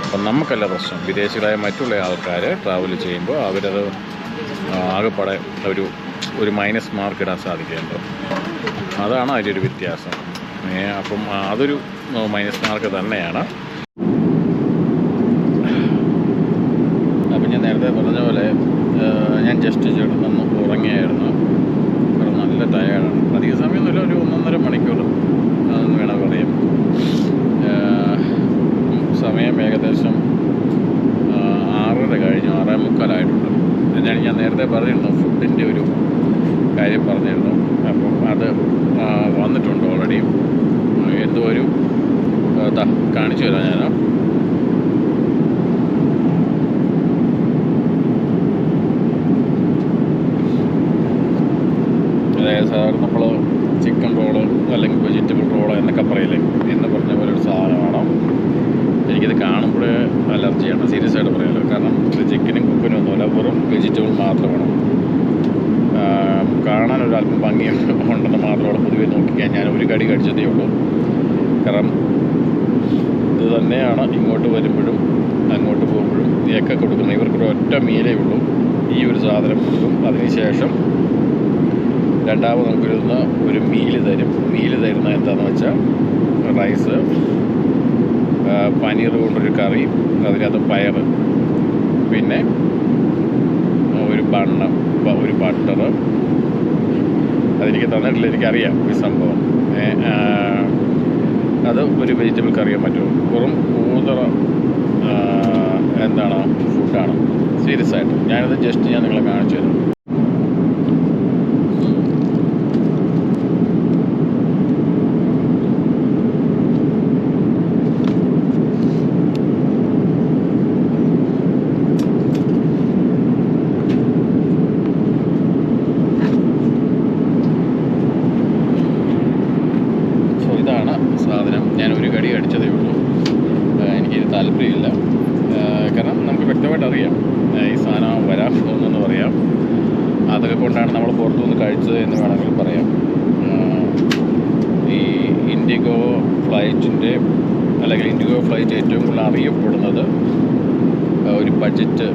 അപ്പം നമുക്കല്ല പ്രശ്നം. വിദേശികളായ മറ്റുള്ള ആൾക്കാർ ട്രാവൽ ചെയ്യുമ്പോൾ അവരത് ആകെപ്പാടെ ഒരു മൈനസ് മാർക്ക് ഇടാൻ സാധിക്കുന്നുണ്ട്. അതാണ് അതിൻ്റെ ഒരു വ്യത്യാസം. അപ്പം അതൊരു മൈനസ് മാർക്ക് തന്നെയാണ്. അപ്പം ഞാൻ നേരത്തെ പറഞ്ഞ പോലെ ഞാൻ ജസ്റ്റ് ചേട്ടനൊന്ന് ഉറങ്ങിയായിരുന്നു. കാരണം നല്ല ടയേർഡാണ്. അധിക സമയമൊന്നുമില്ല, ഒരു 1.5 മണിക്കൂർ അതെന്ന് വേണം പറയാം. സമയം ഏകദേശം 6:30 കഴിഞ്ഞു, 6:45 ഞാൻ നേരത്തെ പറഞ്ഞിരുന്നു ഫുഡിൻ്റെ ഒരു കാര്യം പറഞ്ഞിരുന്നു. അപ്പം അത് വന്നിട്ടുണ്ട് ഓൾറെഡി. എന്തോ ഒരു കാണിച്ചു തരാം ഞാൻ. അതായത് സാധാരണ നമ്മൾ ചിക്കൻ റോള് അല്ലെങ്കിൽ വെജിറ്റബിൾ റോള് എന്നൊക്കെ പറയില്ലേ, എന്ന് പറഞ്ഞ പോലെ ഒരു സാധനമാണ്. എനിക്കിത് കാണുമ്പോൾ അലർജിയാണ്, സീരിയസ് ആയിട്ട് പറയാമല്ലോ. കാരണം ഇത് ചിക്കനും കുക്കനും ഒന്നുമല്ല, വെറും വെജിറ്റബിൾ മാത്രമാണ്. കാണാൻ ഒരല്പം ഭംഗി ഉണ്ടെന്ന് മാത്രമാണ് പൊതുവെ നോക്കിക്കാൻ ഞാൻ ഒരു കടി കഴിച്ചതേ ഉള്ളൂ. കാരണം ഇത് തന്നെയാണ് ഇങ്ങോട്ട് വരുമ്പോഴും അങ്ങോട്ട് പോകുമ്പോഴും ഇതൊക്കെ കൊടുക്കുന്നത്. ഇവർക്കൊരു ഒറ്റ മീലേ ഉള്ളൂ, ഈ ഒരു സാധനം കൊടുക്കും. അതിനുശേഷം രണ്ടാമത് നമുക്കിരുന്ന് ഒരു മീല് തരും. മീല് തരുന്നത് എന്താണെന്ന് വെച്ചാൽ റൈസ്, പനീർ കൊണ്ടൊരു കറി, അതിനകത്ത് പയർ, പിന്നെ ഒരു ബണ്ണ്, ഒരു ബട്ടർ. അതെനിക്ക് തന്നിട്ടില്ല, എനിക്കറിയാം ഈ സംഭവം. അത് ഒരു വെജിറ്റബിൾ കറിയോ മറ്റോ. വെറും ഊതറ എന്താണ് ഫുഡാണ്, സീരിയസ് ആയിട്ട്. ഞാനിത് ജസ്റ്റ് ഞാൻ നിങ്ങളെ കാണിച്ചു തരാം. സാധനം ഞാൻ ഒരു കടി അടിച്ചതേ ഉള്ളൂ. എനിക്കിത് താല്പര്യമില്ല. കാരണം നമുക്ക് വ്യക്തമായിട്ട് അറിയാം ഈ സാധനം വരാൻ പോകുന്നതെന്ന് പറയാം. അതൊക്കെ കൊണ്ടാണ് നമ്മൾ പുറത്തുനിന്ന് കഴിച്ചത് എന്ന് വേണമെങ്കിൽ പറയാം. ഈ ഇൻഡിഗോ ഫ്ലൈറ്റിൻ്റെ അല്ലെങ്കിൽ ഇൻഡിഗോ ഫ്ലൈറ്റ് ഏറ്റവും കൂടുതൽ അറിയപ്പെടുന്നത് ഒരു ബഡ്ജറ്റ്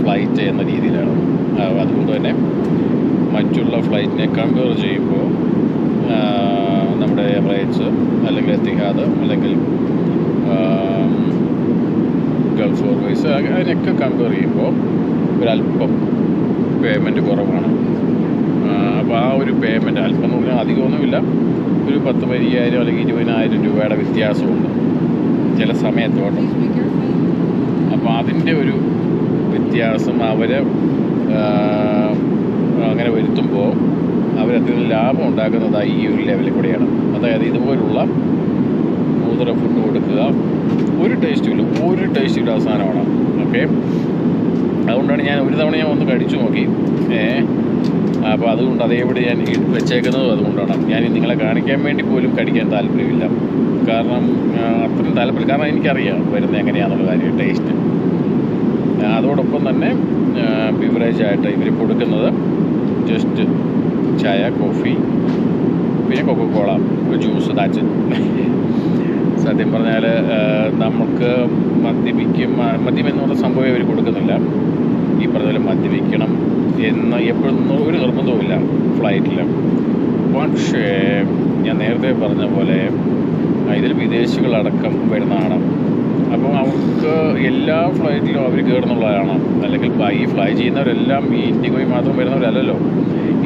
ഫ്ലൈറ്റ് എന്ന രീതിയിലാണ്. അതുകൊണ്ട് തന്നെ മറ്റുള്ള ഫ്ലൈറ്റിനെ കമ്പയർ ചെയ്യുമ്പോൾ നമ്മുടെ എമിറേറ്റ്സ് അല്ലെങ്കിൽ എത്തിഹാദ് അല്ലെങ്കിൽ ഗൾഫ് എയർവേസ് അതിനൊക്കെ കമ്പയർ ചെയ്യുമ്പോൾ ഒരല്പം പേയ്മെൻറ്റ് കുറവാണ്. അപ്പോൾ ആ ഒരു പേയ്മെൻറ്റ് അല്പം എന്ന് പറഞ്ഞാൽ അധികമൊന്നുമില്ല, ഒരു 10,000 അല്ലെങ്കിൽ 20,000 രൂപയുടെ വ്യത്യാസമുണ്ട് ചില സമയത്തോട്ട്. അപ്പോൾ അതിൻ്റെ ഒരു വ്യത്യാസം അവർ അങ്ങനെ വരുത്തുമ്പോൾ അവരതിൽ ലാഭം ഉണ്ടാക്കുന്നതായി ഈ ഒരു ലെവലിൽ കൂടെയാണ്. അതായത് ഇതുപോലുള്ള നൂതന ഫുഡ് കൊടുക്കുക, ഒരു ടേസ്റ്റുമില്ല, ഒരു ടേസ്റ്റില്ല അവസാനമാണ്. ഓക്കെ, അതുകൊണ്ടാണ് ഞാൻ ഒരു തവണ ഞാൻ ഒന്ന് കഴിച്ചു നോക്കി. അപ്പോൾ അതുകൊണ്ട് അതേപടി ഞാൻ വെച്ചേക്കുന്നതും അതുകൊണ്ടാണ്. ഞാൻ നിങ്ങളെ കാണിക്കാൻ വേണ്ടി പോലും കഴിക്കാൻ താല്പര്യമില്ല. കാരണം അത്രയും താല്പര്യം, കാരണം എനിക്കറിയാം വരുന്നത് എങ്ങനെയാണെന്നുള്ള കാര്യം, ടേസ്റ്റ്. അതോടൊപ്പം തന്നെ ബിവറേജായിട്ട് ഇവർ കൊടുക്കുന്നത് ജസ്റ്റ് ചായ, കോഫി, പിന്നെ കൊക്കക്കോള, ജ്യൂസ്, ദാറ്റ്സ് ഇറ്റ്. സത്യം പറഞ്ഞാൽ നമുക്ക് മദ്യം എന്നുള്ള സംഭവം ഇവർ കൊടുക്കുന്നില്ല. ഈ പറഞ്ഞ പോലെ മദ്യപിക്കണം എന്ന് എപ്പോഴൊന്നും ഒരു നിർബന്ധവുമില്ല ഫ്ലൈറ്റിൽ. പക്ഷേ ഞാൻ നേരത്തെ പറഞ്ഞ പോലെ ഇതിൽ വിദേശികളടക്കം വരുന്നതാണ്. അപ്പം അവർക്ക് എല്ലാ ഫ്ലൈറ്റിലും അവർ കയറുന്നുള്ളതാണ്. അല്ലെങ്കിൽ ഈ ഫ്ലൈ ചെയ്യുന്നവരെല്ലാം ഈ ഇൻഡിഗോയിൽ മാത്രം വരുന്നവരല്ലല്ലോ.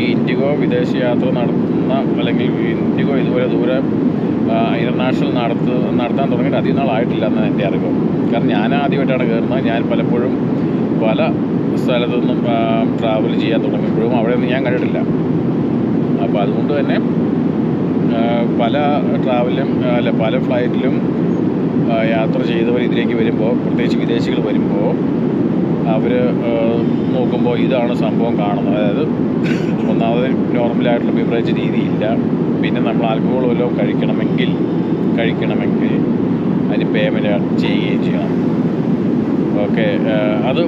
ഈ ഇൻഡിഗോ വിദേശ യാത്ര നടത്തുന്ന അല്ലെങ്കിൽ ഇൻഡിഗോ ഇതുപോലെ ദൂരെ ഇൻ്റർനാഷണൽ നടത്താൻ തുടങ്ങിയിട്ട് അധികം നാളായിട്ടില്ല എന്നാണ് എൻ്റെ അറിവ്. കാരണം ഞാൻ ആദ്യമായിട്ടാണ് കയറുന്നത്. ഞാൻ പലപ്പോഴും പല സ്ഥലത്തു നിന്നും ട്രാവൽ ചെയ്യാൻ തുടങ്ങിയപ്പോഴും അവിടെയൊന്നും ഞാൻ കണ്ടിട്ടില്ല. അപ്പോൾ അതുകൊണ്ട് തന്നെ പല ട്രാവലിലും പല ഫ്ലൈറ്റിലും യാത്ര ചെയ്തവർ ഇതിലേക്ക് വരുമ്പോൾ, പ്രത്യേകിച്ച് വിദേശികൾ വരുമ്പോൾ, അവർ നോക്കുമ്പോൾ ഇതാണ് സംഭവം കാണുന്നത്. അതായത് ഒന്നാമത് നോർമലായിട്ടുള്ള ബിവറേജ് രീതിയില്ല. പിന്നെ നമ്മൾ ആൽക്കഹോൾ വല്ലതും കഴിക്കണമെങ്കിൽ അതിന് പേയ്മെൻറ്റ് ചെയ്യുകയും ചെയ്യണം. ഓക്കെ, അത്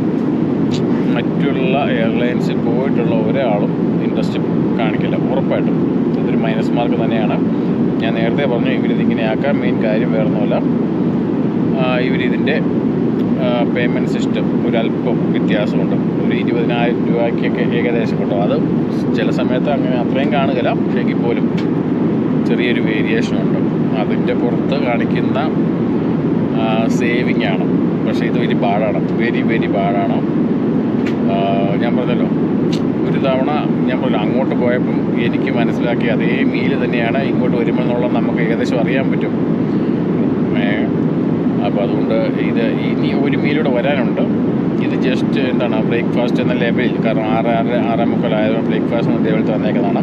മറ്റുള്ള എയർലൈൻസിൽ പോയിട്ടുള്ള ഒരാളും ഇൻട്രസ്റ്റ് കാണിക്കില്ല, ഉറപ്പായിട്ടും. ഇതൊരു മൈനസ് മാർക്ക് തന്നെയാണ്. ഞാൻ നേരത്തെ പറഞ്ഞു ഇവരിതിങ്ങനെ ആക്കാൻ മെയിൻ കാര്യം വേറൊന്നുമല്ല, ഇവരിതിൻ്റെ പേയ്മെൻറ്റ് സിസ്റ്റം ഒരല്പം വ്യത്യാസമുണ്ട്. ഒരു 20,000 രൂപയ്ക്കൊക്കെ ഏകദേശം കിട്ടും. അത് ചില സമയത്ത് അങ്ങനെ അത്രയും കാണുകയില്ല, പക്ഷേ എങ്കിൽ പോലും ചെറിയൊരു വേരിയേഷനുണ്ട്. അതിൻ്റെ പുറത്ത് കാണിക്കുന്ന സേവിങ് ആണ്. പക്ഷേ ഇത് വലിയ പാടാണ്, വെരി പാടാണ്. ഞാൻ പറഞ്ഞല്ലോ, ഒരു തവണ ഞാൻ പറഞ്ഞു അങ്ങോട്ട് പോയപ്പം എനിക്ക് മനസ്സിലാക്കി അതേ മീല് തന്നെയാണ് ഇങ്ങോട്ട് വരുമ്പോൾ എന്നുള്ളത് നമുക്ക് ഏകദേശം അറിയാൻ പറ്റും. അപ്പോൾ അതുകൊണ്ട് ഇത് ഇനി ഒരു മീലൂടെ വരാനുണ്ട്. ഇത് ജസ്റ്റ് എന്താണ് ബ്രേക്ക്ഫാസ്റ്റ് എന്ന ലെവലിൽ, കാരണം 6:30 ആയതുകൊണ്ട് ബ്രേക്ക്ഫാസ്റ്റ് എന്ന ലെവലിൽ തന്നേക്കുന്നതാണ്.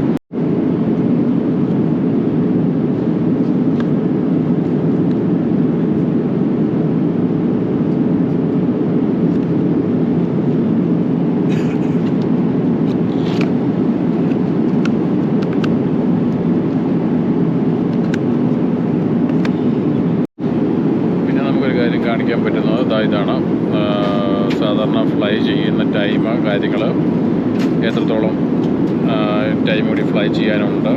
കാണിക്കാൻ പറ്റുന്നത് ഇതാണ്. സാധാരണ ഫ്ലൈ ചെയ്യുന്ന ടൈം, കാര്യങ്ങൾ എത്രത്തോളം ടൈം കൂടി ഫ്ലൈ ചെയ്യാനുണ്ട്.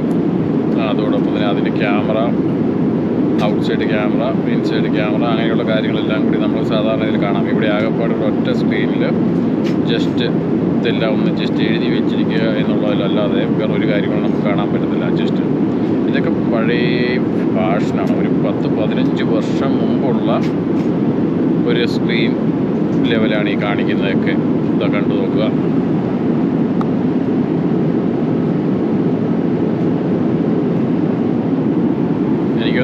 അതോടൊപ്പം തന്നെ അതിൻ്റെ camera, outside camera, inside camera, അങ്ങനെയുള്ള കാര്യങ്ങളെല്ലാം കൂടി നമ്മൾ സാധാരണ ഇതിൽ കാണാം. ഇവിടെ ആകെപ്പാട് ഒറ്റ സ്ക്രീനിൽ ജസ്റ്റ് ഇതെല്ലാം ഒന്ന് ജസ്റ്റ് എഴുതി വെച്ചിരിക്കുക എന്നുള്ളതിലല്ലാതെ വേറൊരു കാര്യങ്ങളും നമുക്ക് കാണാൻ പറ്റത്തില്ല. ജസ്റ്റ് ഇതൊക്കെ പഴയ ഫാഷനാണ്. ഒരു 10-15 വർഷം മുമ്പുള്ള ഒരു സ്ക്രീൻ ലെവലാണ് ഈ കാണിക്കുന്നതൊക്കെ. ഇതാ കണ്ടു നോക്കുക. എനിക്ക്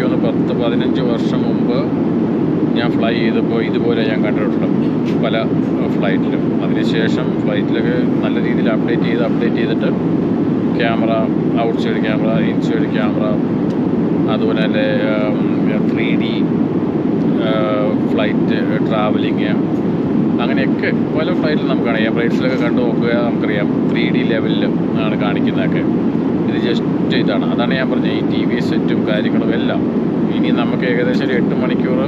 തോന്നുന്നു 10-15 വർഷം മുമ്പ് ഞാൻ ഫ്ലൈ ചെയ്തപ്പോൾ ഇതുപോലെ ഞാൻ കണ്ടിട്ടുണ്ട് പല ഫ്ലൈറ്റിലും. അതിനുശേഷം ഫ്ലൈറ്റിലൊക്കെ നല്ല രീതിയിൽ അപ്ഡേറ്റ് ചെയ്തിട്ട് camera, outside camera, inside camera, അതുപോലെ തന്നെ 3D ഫ്ലൈറ്റ് ട്രാവലിങ്, അങ്ങനെയൊക്കെ പല ഫ്ലൈറ്റിൽ നമുക്ക് കാണാം. എമിറേറ്റ്സിലൊക്കെ കണ്ടു നോക്കുക, നമുക്കറിയാം 3D ലെവലിൽ ആണ് കാണിക്കുന്നതൊക്കെ. ഇത് ജസ്റ്റ് ഇതാണ്. അതാണ് ഞാൻ പറഞ്ഞത്, ഈ TV സെറ്റും കാര്യങ്ങളും എല്ലാം. ഇനി നമുക്ക് ഏകദേശം ഒരു 8 മണിക്കൂർ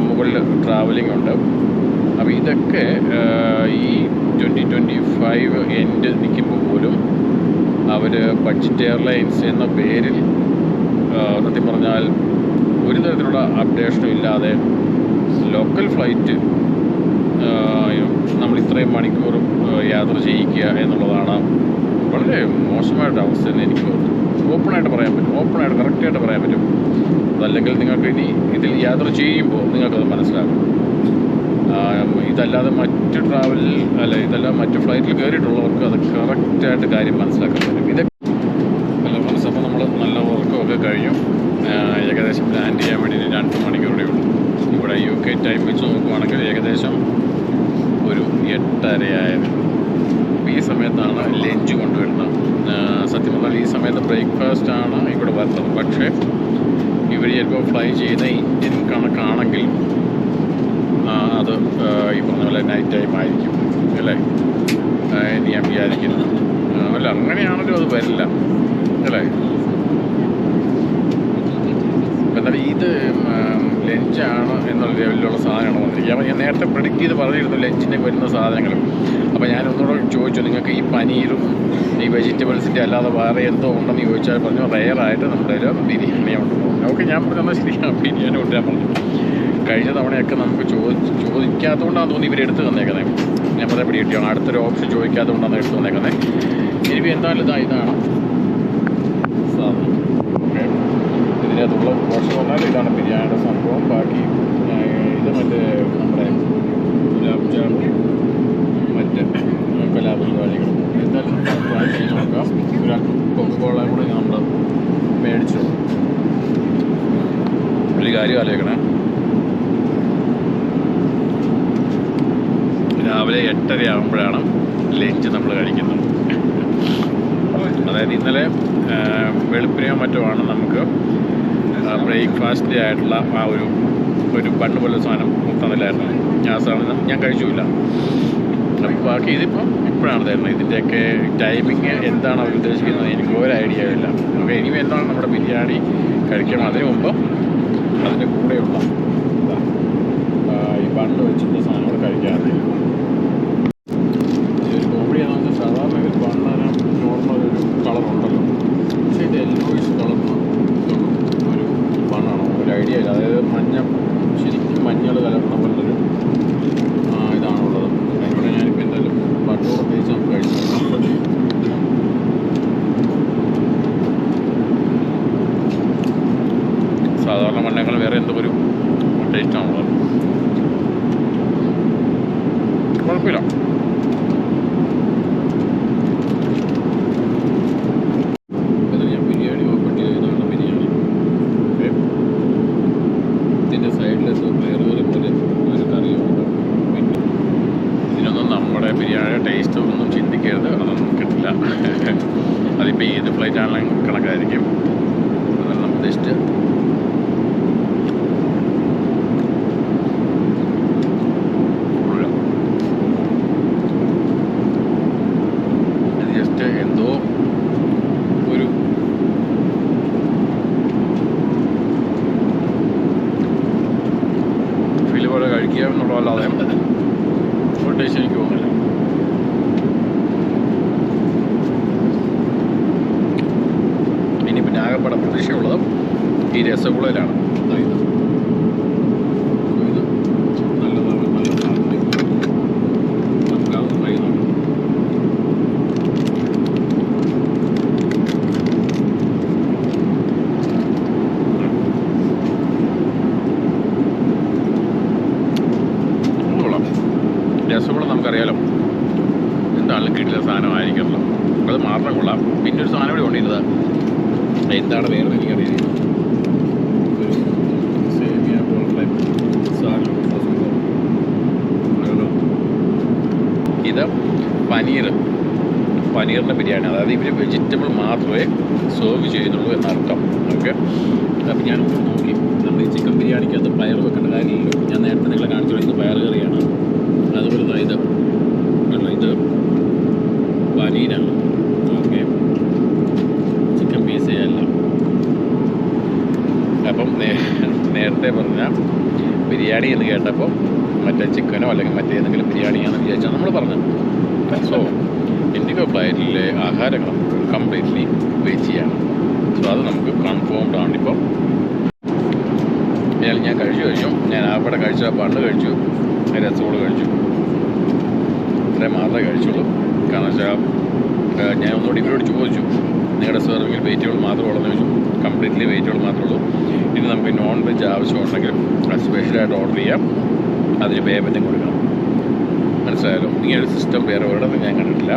മുകളിൽ ട്രാവലിംഗ് ഉണ്ട്. അപ്പോൾ ഇതൊക്കെ ഈ 2025 എൻഡ് നിൽക്കുമ്പോൾ പോലും അവർ ബഡ്ജറ്റ് എയർലൈൻസ് എന്ന പേരിൽ സത്യം പറഞ്ഞാൽ ഒരു തരത്തിലുള്ള അപ്ഡേഷനും ഇല്ലാതെ ലോക്കൽ ഫ്ലൈറ്റ് നമ്മൾ ഇത്രയും മണിക്കൂർ യാത്ര ചെയ്യിക്കുക എന്നുള്ളതാണ് വളരെ മോശമായിട്ട് അവസ്ഥ എന്ന് എനിക്ക് ഓപ്പണായിട്ട് പറയാൻ പറ്റും. ഓപ്പണായിട്ട് കറക്റ്റായിട്ട് പറയാൻ പറ്റും. അതല്ലെങ്കിൽ നിങ്ങൾക്ക് ഇനി ഇതിൽ യാത്ര ചെയ്യുമ്പോൾ നിങ്ങൾക്കത് മനസ്സിലാകും. ഇതല്ലാതെ മറ്റ് ഫ്ലൈറ്റിൽ കയറിയിട്ടുള്ളവർക്ക് അത് കറക്റ്റായിട്ട് കാര്യം മനസ്സിലാക്കാൻ പറ്റും. ഇതൊക്കെ നല്ല മനസ്സപ്പോൾ നമ്മൾ നല്ല ഉറക്കമൊക്കെ കഴിഞ്ഞു. ഏകദേശം ലാൻഡ് ചെയ്യാൻ വേണ്ടി 2 മണിക്കൂറേ ഉള്ളൂ. ഇവിടെ UK ടൈം വെച്ച് നോക്കുവാണെങ്കിൽ ഏകദേശം ഒരു 8:30 ആയത്. ഈ സമയത്താണ് ലഞ്ച് കൊണ്ടുവരുന്നത്. സത്യം പറഞ്ഞാൽ ഈ സമയത്ത് ബ്രേക്ക്ഫാസ്റ്റാണ് ഇവിടെ വരുന്നത്. പക്ഷേ ഇവർ ചിലപ്പോൾ ഫ്ലൈ ചെയ്യുന്ന ഇന്ത്യൻ കണക്കാണെങ്കിൽ അത് ഈ പറഞ്ഞ പോലെ നൈറ്റ് ടൈം ആയിരിക്കും അല്ലേ എന്ന് ഞാൻ വിചാരിക്കുന്നു. അല്ല, അങ്ങനെയാണല്ലോ അത് വരില്ല അല്ലേ. എന്നാലും ഇത് ലഞ്ചാണ് എന്നുള്ള ലെവലിലുള്ള സാധനമാണ് വന്നിരിക്കുക. അപ്പോൾ ഞാൻ നേരത്തെ പ്രെഡിക്റ്റ് ചെയ്ത് പറഞ്ഞിരുന്നു ലഞ്ചിൻ്റെ വരുന്ന സാധനങ്ങൾ. അപ്പോൾ ഞാൻ ഒന്നുകൂടെ ചോദിച്ചു, നിങ്ങൾക്ക് ഈ പനീരും ഈ വെജിറ്റബിൾസിൻ്റെ അല്ലാതെ വേറെ എന്തോ ഉണ്ടെന്ന് ചോദിച്ചാൽ പറഞ്ഞു റെയറായിട്ട് നമ്മുടെ ബിരിയാണി ഉണ്ട്. ഓക്കെ, ഞാൻ പറഞ്ഞാൽ ശരിയാണ്, ബിരിയാണി കൊണ്ടുവരാൻ പറഞ്ഞു. കഴിഞ്ഞ തവണയൊക്കെ നമുക്ക് ചോദിക്കാത്തതുകൊണ്ടാണ് തോന്നി ഇവരെടുത്ത് തന്നേക്കുന്നത്. ഞാൻ പറയാൻ പിടി കിട്ടിയാണ്. അടുത്തൊരു ഓപ്ഷൻ ചോദിക്കാത്തതുകൊണ്ടാണ് എടുത്ത് തന്നേക്കുന്നത്. എനിക്ക് എന്തായാലും ഇതാണ് സാധനം. ഓക്കെ, ഇതിനകത്തുള്ള കുറച്ച് പറഞ്ഞാൽ ഇതാണ് ബിരിയാണിയുടെ സംഭവം. ബാക്കി ഇത് മറ്റേ നമ്മുടെ ഗുലാബ് ജാമുൻ, മറ്റ് കലാപരിപാടികൾ എന്തായാലും ട്രൈ ചെയ്ത് നോക്കാം. ഒരു കൊക്കക്കോള കൂടെ നമ്മൾ മേടിച്ചു. ഒരു കാര്യം ആലോചിക്കണേ, രാവിലെ 8:30 ആകുമ്പോഴാണ് ലഞ്ച് നമ്മൾ കഴിക്കുന്നത്. അതായത് ഇന്നലെ വെളുപ്പിനെയോ മറ്റോ ആണ് നമുക്ക് ബ്രേക്ക്ഫാസ്റ്റ് ആയിട്ടുള്ള ആ ഒരു ബണ്ണ് പോലെ സാധനം തന്നില്ലായിരുന്നു. ആ സാധനം ഞാൻ കഴിച്ചില്ല. അപ്പോൾ ബാക്കി ഇതിപ്പം ഇപ്പോഴാണ് തരുന്നത്. ഇതിൻ്റെയൊക്കെ ടൈമിങ് എന്താണ് അവർ ഉദ്ദേശിക്കുന്നത് എനിക്ക് ഒരു ഐഡിയ ഇല്ല. ഓക്കെ, ഇനി എന്താണ് നമ്മുടെ ബിരിയാണി കഴിക്കണം. അതിന് മുമ്പ് അതിൻ്റെ കൂടെയുള്ള ഈ ബണ്ണ് വെച്ചിട്ട് സാധനങ്ങൾ കഴിക്കാതെ ഇതൊരു കോമഡിയാണെന്ന് വെച്ചാൽ സാധാരണ ഒരു ബണ്ണിന് നോർമൽ ഒരു കളറുണ്ടല്ലോ, പക്ഷേ ഇത് യെല്ലോയിഷ് കളറിന് ഒരു ബണ്ണാണോ ഒരു ഐഡിയ ഇല്ല. അതായത് ശരിക്കും മഞ്ഞൾ കലർന്ന പോലൊരു ഇതാണുള്ളത്. അതിലൂടെ ഞാനിപ്പോൾ എന്തായാലും ബട്ടൂർ തേച്ച് നമുക്ക് കഴിച്ചു. സാധാരണ മണ്ണേക്കാൾ വേറെ എന്തോ ഒരു ടേസ്റ്റാണുള്ളത്. കണക്കല്ല. അതിപ്പോൾ ഏത് ഫ്ലൈറ്റ് ആണെങ്കിലും കണക്കായിരിക്കും. അതാണ് നമ്മൾ ഉദ്ദേശിച്ച്. ജസ്റ്റ് എന്തോ ഒരു ഫീൽ പോലെ കഴിക്കുക എന്നുള്ളതല്ലാതെ ഒരു ടേസ്റ്റ് എനിക്ക് തോന്നുന്നില്ല. ഇനി പിന്നെ ആകെപ്പാടെ പ്രതീക്ഷയുള്ളത് ഈ രസഗുളയിലാണ്. ഇത് നല്ലതാണ്, നല്ല സാധനം. നമുക്കതൊന്ന് ട്രൈ നോക്കാം. രസഗുള നമുക്കറിയാലോ എന്താണെങ്കിലും കിട്ടില്ല സാധനമായിരിക്കുമല്ലോ. അത് മാത്രം കൊള്ളാം. പിന്നെ ഒരു സാധനം കൂടി കൊണ്ടിരുന്നത് എന്താണ് വേറെ എനിക്കറിയില്ല. സേമിയ പോലുള്ള ഇത് പനീറിൻ്റെ ബിരിയാണി. അതായത് ഇവർ വെജിറ്റബിൾ മാത്രമേ സെർവ് ചെയ്യുന്നുള്ളൂ എന്നർത്ഥം. ഓക്കെ, അപ്പം ഞാൻ നോക്കി നമ്മൾ ഈ ചിക്കൻ ബിരിയാണിക്കകത്ത് പയർ വെക്കേണ്ട കാര്യമില്ലല്ലോ. ഞാൻ നേരത്തെ നിങ്ങളെ കാണിച്ചു ഇത് പയർ കറിയാണ്. അതുപോലെ ഇത് പനീരാണ്. ഓക്കെ, ചിക്കൻ പീസേ അല്ല. അപ്പം നേരത്തെ പറഞ്ഞ ബിരിയാണി എന്ന് കേട്ടപ്പോൾ മറ്റേ ചിക്കനോ അല്ലെങ്കിൽ മറ്റേതെങ്കിലും ബിരിയാണിയാണെന്ന് വിചാരിച്ചാണ് നമ്മൾ പറഞ്ഞത്. സോ ഇൻഡിഗോ ഫ്ലൈറ്റിലെ ആഹാരങ്ങൾ കംപ്ലീറ്റ്ലി വെജിയാണ്. സോ അത് നമുക്ക് കൺഫേംഡ് ആണിപ്പോൾ. ഞാൻ കഴിച്ചു. ഞാൻ അവിടെ കഴിച്ച പണ്ട് കഴിച്ചു, രസഗുള കഴിച്ചു. ഇത്രയും മാത്രമേ കഴിച്ചുള്ളൂ. കാരണം വെച്ചാൽ ഞാൻ ഒന്നുകൂടി ഇവരോട് ചോദിച്ചു നിങ്ങളുടെ സെർവിങ്ങിൽ വെജിറ്റബിൾ മാത്രമേ ഉള്ളൂ എന്ന് ചോദിച്ചു. കംപ്ലീറ്റ്ലി വെജിറ്റബിൾ മാത്രമേ ഉള്ളൂ. ഇനി നമുക്ക് നോൺ വെജ് ആവശ്യമുണ്ടെങ്കിൽ അത് സ്പെഷ്യലായിട്ട് ഓർഡർ ചെയ്യാം. അതിന് പേയ്മെൻറ്റും കൊടുക്കണം. മനസ്സിലായാലും ഇങ്ങനൊരു സിസ്റ്റം വേറെ ഒരിടത്തും ഞാൻ കണ്ടിട്ടില്ല.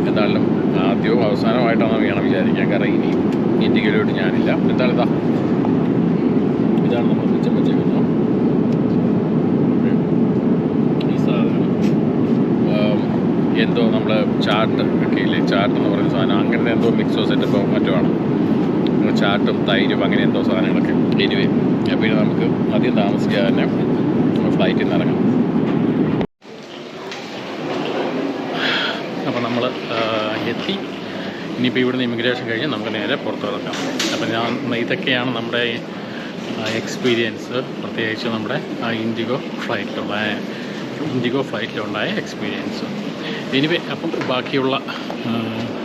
എന്തായാലും ആദ്യവും അവസാനമായിട്ടാണെന്ന് വേണം വിചാരിക്കാൻ. കാരണം ഇനി ഇൻഡിഗയിലോട്ട് ഞാനില്ല. എന്തായാലും ഇതാണ് നമ്മൾ മിച്ചം വെച്ചേക്കുന്നത്. ഈ സാധനം എന്തോ നമ്മൾ ചാട്ട് ഒക്കെ ഇല്ലേ, ചാട്ട് എന്ന് പറയുന്ന സാധനം അങ്ങനെ എന്തോ മിക്സോ സെറ്റപ്പോ മറ്റോ ആണ്. ചാട്ടും തൈരും അങ്ങനെ എന്തോ സാധനങ്ങളൊക്കെ. എനിവേ പിന്നെ നമുക്ക് അധികം താമസിക്കാതെ തന്നെ ഫ്ലൈറ്റിൽ നിന്ന് ഇറങ്ങാം. അപ്പോൾ നമ്മൾ എത്തി. ഇനിയിപ്പോൾ ഇവിടുന്ന് ഇമിഗ്രേഷൻ കഴിഞ്ഞ് നമുക്ക് നേരെ പുറത്ത് കിടക്കാം. അപ്പം ഇതൊക്കെയാണ് നമ്മുടെ എക്സ്പീരിയൻസ്, പ്രത്യേകിച്ച് നമ്മുടെ ഇൻഡിഗോ ഫ്ലൈറ്റിലുണ്ടായ എക്സ്പീരിയൻസ്. എനിവേ അപ്പം ബാക്കിയുള്ള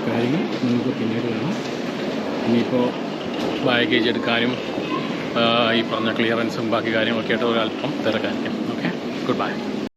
കാര്യങ്ങൾ നമുക്ക് പിന്നീട് കാണാം. ഇനിയിപ്പോൾ ബാഗേജ് എടുക്കാനും ഈ പറഞ്ഞ ക്ലിയറൻസും ബാക്കി കാര്യങ്ങളൊക്കെ ആയിട്ട് ഒരല്പം തിരക്കാനിരിക്കും. Okay, good bye.